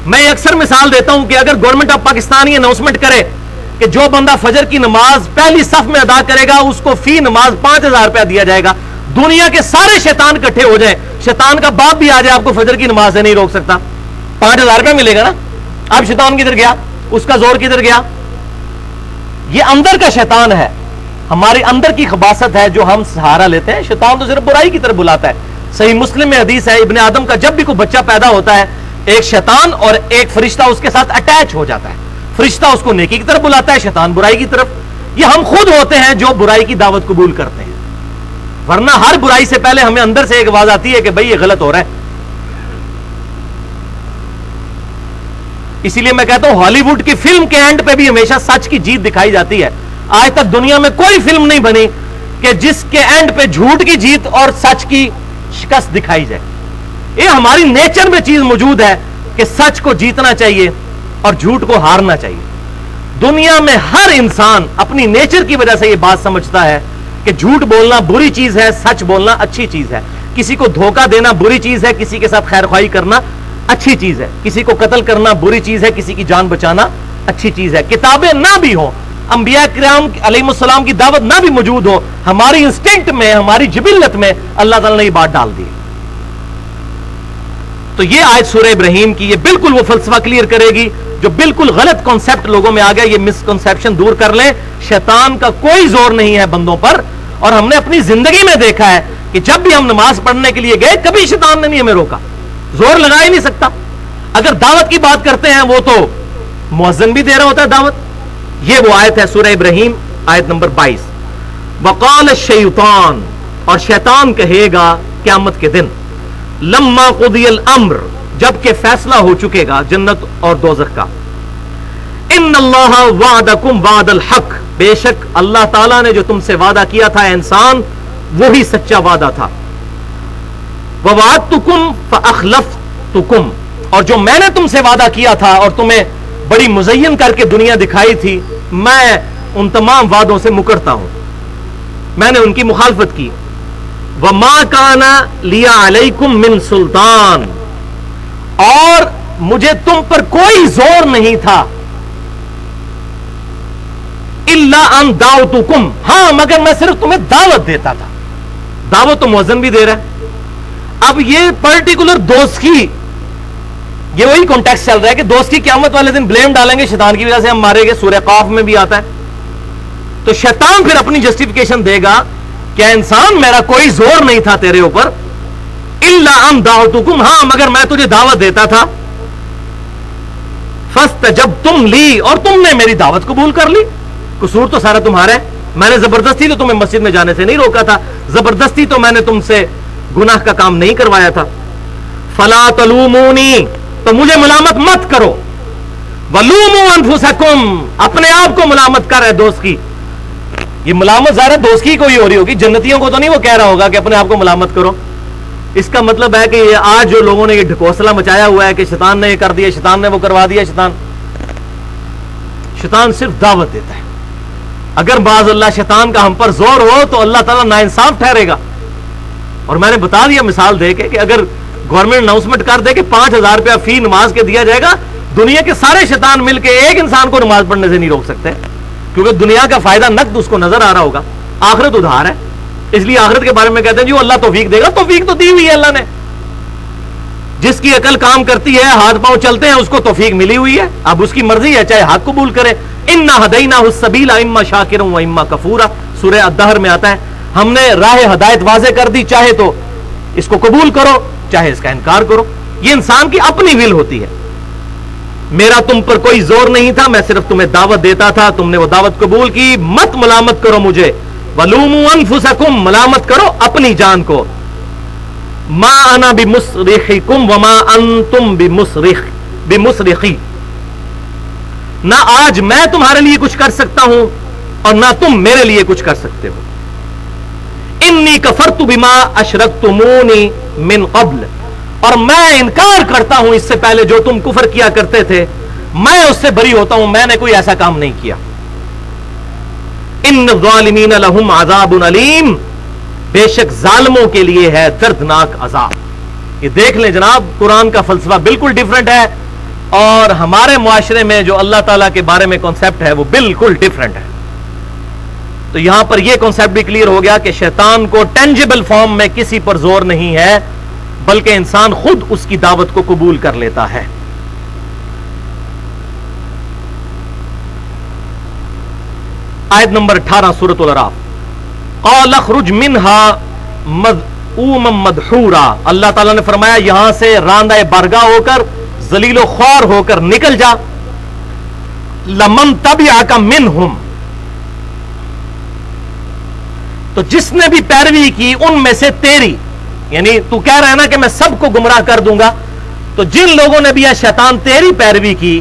میں اکثر مثال دیتا ہوں کہ اگر گورنمنٹ آف پاکستان یہ اناؤنسمنٹ کرے کہ جو بندہ فجر کی نماز پہلی صف میں ادا کرے گا اس کو فی نماز 5000 روپیہ دیا جائے گا, دنیا کے سارے شیطان اکٹھے ہو جائیں, شیطان کا باپ بھی آ جائے آپ کو فجر کی نماز سے نہیں روک سکتا, 5000 روپیہ ملے گا نا. اب شیطان کدھر گیا, اس کا زور کدھر گیا؟ یہ اندر کا شیطان ہے, ہمارے اندر کی خباثت ہے جو ہم سہارا لیتے ہیں. شیطان تو صرف برائی کی طرف بلاتا ہے. صحیح مسلم میں حدیث ہے ابن آدم کا جب بھی کوئی بچہ پیدا ہوتا ہے ایک شیطان اور ایک فرشتہ اس کے ساتھ اٹیچ ہو جاتا ہے. فرشتہ اس کو نیکی کی طرف بلاتا ہے, شیطان برائی کی طرف. یہ ہم خود ہوتے ہیں جو برائی کی دعوت قبول کرتے ہیں, ورنہ ہر برائی سے پہلے ہمیں اندر سے ایک آواز آتی ہے کہ بھئی یہ غلط ہو رہا ہے. اسی لیے میں کہتا ہوں ہالی ووڈ کی فلم کے اینڈ پہ بھی ہمیشہ سچ کی جیت دکھائی جاتی ہے. آج تک دنیا میں کوئی فلم نہیں بنی کہ جس کے اینڈ پہ جھوٹ کی جیت اور سچ کی شکست دکھائی جائے. یہ ہماری نیچر میں چیز موجود ہے کہ سچ کو جیتنا چاہیے اور جھوٹ کو ہارنا چاہیے. دنیا میں ہر انسان اپنی نیچر کی وجہ سے یہ بات سمجھتا ہے کہ جھوٹ بولنا بری چیز ہے, سچ بولنا اچھی چیز ہے. کسی کو دھوکہ دینا بری چیز ہے, کسی کے ساتھ خیر خواہی کرنا اچھی چیز ہے. کسی کو قتل کرنا بری چیز ہے, کسی کی جان بچانا اچھی چیز ہے. کتابیں نہ بھی ہوں, انبیاء کرام علیہ السلام کی دعوت نہ بھی موجود ہو, ہماری انسٹنکٹ میں, ہماری جبلت میں اللہ تعالیٰ نے یہ بات ڈال دی. تو یہ آیت سورہ ابراہیم کی یہ بالکل وہ فلسفہ کلیئر کرے گی جو بالکل غلط کانسیپٹ لوگوں میں آ گیا. یہ مسکنسیپشن دور کر لیں. شیطان کا کوئی زور نہیں ہے بندوں پر, اور ہم نے اپنی زندگی میں دیکھا ہے کہ جب بھی ہم نماز پڑھنے کے لیے گئے کبھی شیطان نے نہیں ہمیں روکا, زور لگا ہی نہیں سکتا. اگر دعوت کی بات کرتے ہیں وہ تو مؤذن بھی دے رہا ہوتا ہے دعوت. یہ وہ آیت ہے سورہ ابراہیم آیت نمبر 22. وقال الشیطان, اور شیطان کہے گا قیامت کے دن, لما قضی الامر, جب کہ فیصلہ ہو چکے گا جنت اور دوزخ کا, ان اللہ وعدکم وعد الحق, بے شک اللہ تعالیٰ نے جو تم سے وعدہ کیا تھا انسان وہی سچا وعدہ تھا. ووعدتکم فاخلفتکم, اور جو میں نے تم سے وعدہ کیا تھا اور تمہیں بڑی مزین کر کے دنیا دکھائی تھی, میں ان تمام وعدوں سے مکرتا ہوں, میں نے ان کی مخالفت کی. وما کان لی علیکم من سلطان, اور مجھے تم پر کوئی زور نہیں تھا, الا ان دعوتکم, ہاں مگر میں صرف تمہیں دعوت دیتا تھا. دعوت تو مؤذن بھی دے رہا ہے. اب یہ پرٹیکولر دوست کی, یہ وہی کانٹیکسٹ چل رہا ہے کہ دوست کی قیامت والے دن بلیم ڈالیں گے شیطان کی وجہ سے ہم مارے گئے, سورہ قاف میں بھی آتا ہے. تو شیطان پھر اپنی جسٹیفیکیشن دے گا کہ انسان میرا کوئی زور نہیں تھا تیرے اوپر, الا ان دعوتکم, ہاں مگر میں تجھے دعوت دیتا تھا. فاستجبتم لی, اور تم نے میری دعوت قبول کر لی. قصور تو سارا تمہارا ہے, میں نے زبردستی تو تمہیں مسجد میں جانے سے نہیں روکا تھا, زبردستی تو میں نے تم سے گناہ کا کام نہیں کروایا تھا. فلا تلومونی, تو مجھے ملامت مت کرو. ولوموا انفسکم, اپنے آپ کو ملامت کر رہے دوست کی. یہ ملامت ظاہر دوست کی کوئی ہو رہی ہوگی، جنتیوں کو تو نہیں وہ کہہ رہا ہوگا کہ اپنے آپ کو ملامت کرو. اس کا مطلب ہے کہ یہ آج جو لوگوں نے یہ ڈھکوسلا مچایا ہوا ہے کہ شیطان نے یہ کر دیا، شیطان نے وہ کروا دیا، شیطان صرف دعوت دیتا ہے. اگر بعض اللہ شیطان کا ہم پر زور ہو تو اللہ تعالیٰ ناانصاف ٹھہرے گا. اور میں نے بتا دیا مثال دے کے کہ اگر گورنمنٹ اناؤنسمنٹ کر دے کہ 5,000 روپیہ فی نماز کے دیا جائے گا، دنیا کے سارے شیطان مل کے ایک انسان کو نماز پڑھنے سے نہیں روک سکتے، کیونکہ دنیا کا فائدہ نقد اس کو نظر آ رہا ہوگا. آخرت ادھار ہے، اس لیے آخرت کے بارے میں کہتے ہیں جو اللہ توفیق دے گا. توفیق تو دی ہوئی ہے اللہ نے، جس کی عقل کام کرتی ہے، ہاتھ پاؤں چلتے ہیں، اس کو توفیق ملی ہوئی ہے. اب اس کی مرضی ہے چاہے حق قبول کرے. انا ہدیناہ السبیل اما شاکرا و اما کفورا، سورہ الدہر میں آتا ہے ہم نے راہ ہدایت واضح کر دی، چاہے تو اس کو قبول کرو چاہے اس کا انکار کرو. یہ انسان کی اپنی ول ہوتی ہے. میرا تم پر کوئی زور نہیں تھا، میں صرف تمہیں دعوت دیتا تھا، تم نے وہ دعوت قبول کی. مت ملامت کرو مجھے، وَلُومُوا أَنفُسَكُمْ، ملامت کرو اپنی جان کو. مَا أَنَا بِمُصْرِخِكُمْ وَمَا أَنْتُمْ بِمُصْرِخِي، نہ آج میں تمہارے لیے کچھ کر سکتا ہوں اور نہ تم میرے لیے کچھ کر سکتے ہو. انی کفرت بما اشرکتمونی من قبل، اور میں انکار کرتا ہوں اس سے پہلے جو تم کفر کیا کرتے تھے، میں اس سے بری ہوتا ہوں، میں نے کوئی ایسا کام نہیں کیا. ان الظالمین لہم عذاب علیم، بے شک ظالموں کے لیے ہے دردناک عذاب. یہ دیکھ لیں جناب، قرآن کا فلسفہ بالکل ڈیفرنٹ ہے اور ہمارے معاشرے میں جو اللہ تعالیٰ کے بارے میں کانسیپٹ ہے وہ بالکل ڈیفرنٹ ہے. تو یہاں پر یہ کانسیپٹ بھی کلیئر ہو گیا کہ شیطان کو ٹینجیبل فارم میں کسی پر زور نہیں ہے، بلکہ انسان خود اس کی دعوت کو قبول کر لیتا ہے. آیت نمبر 18 سورۃ الاعراف، قال اخرج منها مذءوما مدحورا، اللہ تعالیٰ نے فرمایا یہاں سے راندہ بارگاہ ہو کر، ذلیل و خوار ہو کر نکل جا. لمن تبعک منہم، تو جس نے بھی پیروی کی ان میں سے تیری، یعنی تو کہہ رہا ہے نا کہ میں سب کو گمراہ کر دوں گا، تو جن لوگوں نے بھی یا شیطان تیری پیروی کی،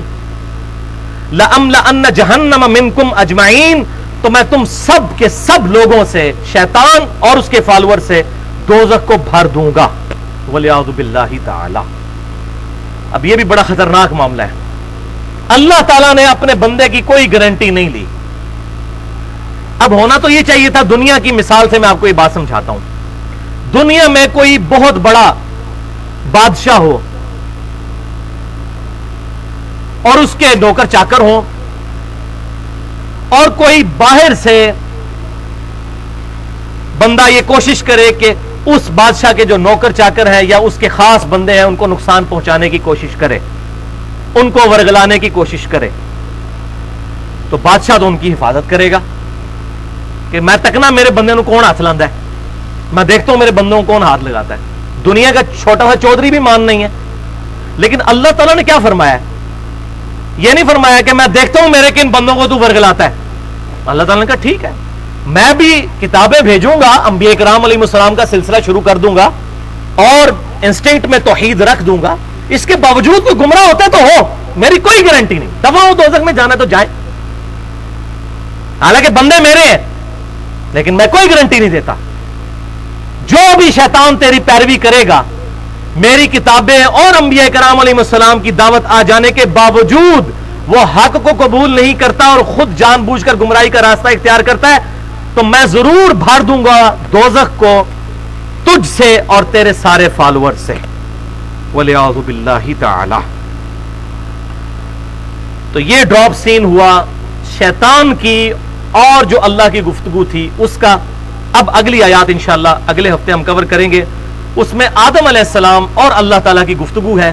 لَأَمْلَأَنَّ جَهَنَّمَ مِنْكُمْ أَجْمَعِينَ، تو میں تم سب کے سب لوگوں سے، شیطان اور اس کے فالوور سے دوزخ کو بھر دوں گا. وَلِعَوْذُ بِاللَّهِ تَعَالَى. اب یہ بھی بڑا خطرناک معاملہ ہے. اللہ تعالیٰ نے اپنے بندے کی کوئی گارنٹی نہیں لی. اب ہونا تو یہ چاہیے تھا، دنیا کی مثال سے میں آپ کو یہ بات سمجھاتا ہوں. دنیا میں کوئی بہت بڑا بادشاہ ہو اور اس کے نوکر چاکر ہوں، اور کوئی باہر سے بندہ یہ کوشش کرے کہ اس بادشاہ کے جو نوکر چاکر ہیں یا اس کے خاص بندے ہیں ان کو نقصان پہنچانے کی کوشش کرے، ان کو ورگلانے کی کوشش کرے، تو بادشاہ تو ان کی حفاظت کرے گا کہ میں تکنا میرے بندے نو کون ہاتھ لاندا ہے، میں دیکھتا ہوں میرے بندوں کو کون ہاتھ لگاتا ہے. دنیا کا چھوٹا سا چودھری بھی مان نہیں ہے. لیکن اللہ تعالیٰ نے کیا فرمایا؟ یہ نہیں فرمایا کہ میں دیکھتا ہوں میرے کن بندوں کو تو ورگلاتا ہے. اللہ تعالیٰ نے کہا ٹھیک ہے، میں بھی کتابیں بھیجوں گا، انبیاء کرام علیہ السلام کا سلسلہ شروع کر دوں گا اور انسٹنکٹ میں توحید رکھ دوں گا. اس کے باوجود کوئی گمراہ ہوتا ہے تو ہو، میری کوئی گارنٹی نہیں. دفعہ ہو دوزخ میں جانا تو جائے، حالانکہ بندے میرے ہیں، لیکن میں کوئی گارنٹی نہیں دیتا. جو بھی شیطان تیری پیروی کرے گا، میری کتابیں اور انبیاء کرام علیہ السلام کی دعوت آ جانے کے باوجود وہ حق کو قبول نہیں کرتا اور خود جان بوجھ کر گمراہی کا راستہ اختیار کرتا ہے، تو میں ضرور بھر دوں گا دوزخ کو تجھ سے اور تیرے سارے فالوور سے. وَلِعَوْذُ بِاللَّهِ تَعَالَى. تو یہ ڈراپ سین ہوا شیطان کی اور جو اللہ کی گفتگو تھی اس کا. اب اگلی آیات انشاءاللہ اگلے ہفتے ہم کور کریں گے. اس میں آدم علیہ السلام اور اللہ تعالیٰ کی گفتگو ہے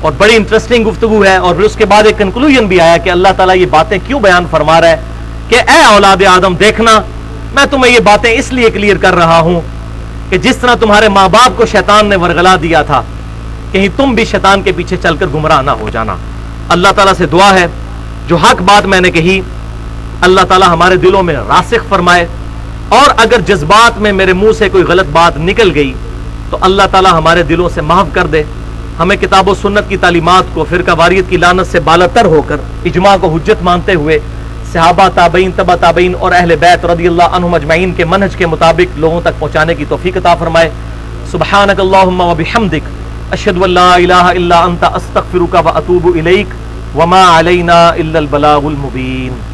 اور بڑی انٹرسٹنگ گفتگو ہے. اور پھر اس کے بعد ایک کنکلوژن بھی آیا کہ اللہ تعالیٰ یہ باتیں کیوں بیان فرما رہا ہے کہ اے اولاد آدم دیکھنا، میں تمہیں یہ باتیں اس لیے کلیئر کر رہا ہوں کہ جس طرح تمہارے ماں باپ کو شیطان نے ورگلا دیا تھا، کہیں تم بھی شیطان کے پیچھے چل کر گمراہ نہ ہو جانا. اللہ تعالیٰ سے دعا ہے جو حق بات میں نے کہی اللہ تعالیٰ ہمارے دلوں میں راسخ فرمائے، اور اگر جذبات میں میرے منہ سے کوئی غلط بات نکل گئی تو اللہ تعالیٰ ہمارے دلوں سے معاف کر دے. ہمیں کتاب و سنت کی تعلیمات کو فرقہ واریت کی لعنت سے بالاتر ہو کر اجماع کو حجت مانتے ہوئے صحابہ، تابعین، تبع تابعین اور اہل بیت رضی اللہ عنہم اجمعین کے منہج کے مطابق لوگوں تک پہنچانے کی توفیق عطا فرمائے۔ سبحانک اللہم و بحمدک، اشہد ان لا الہ الا انت، استغفرک و اتوب الیک، وما علینا الا البلاغ المبین۔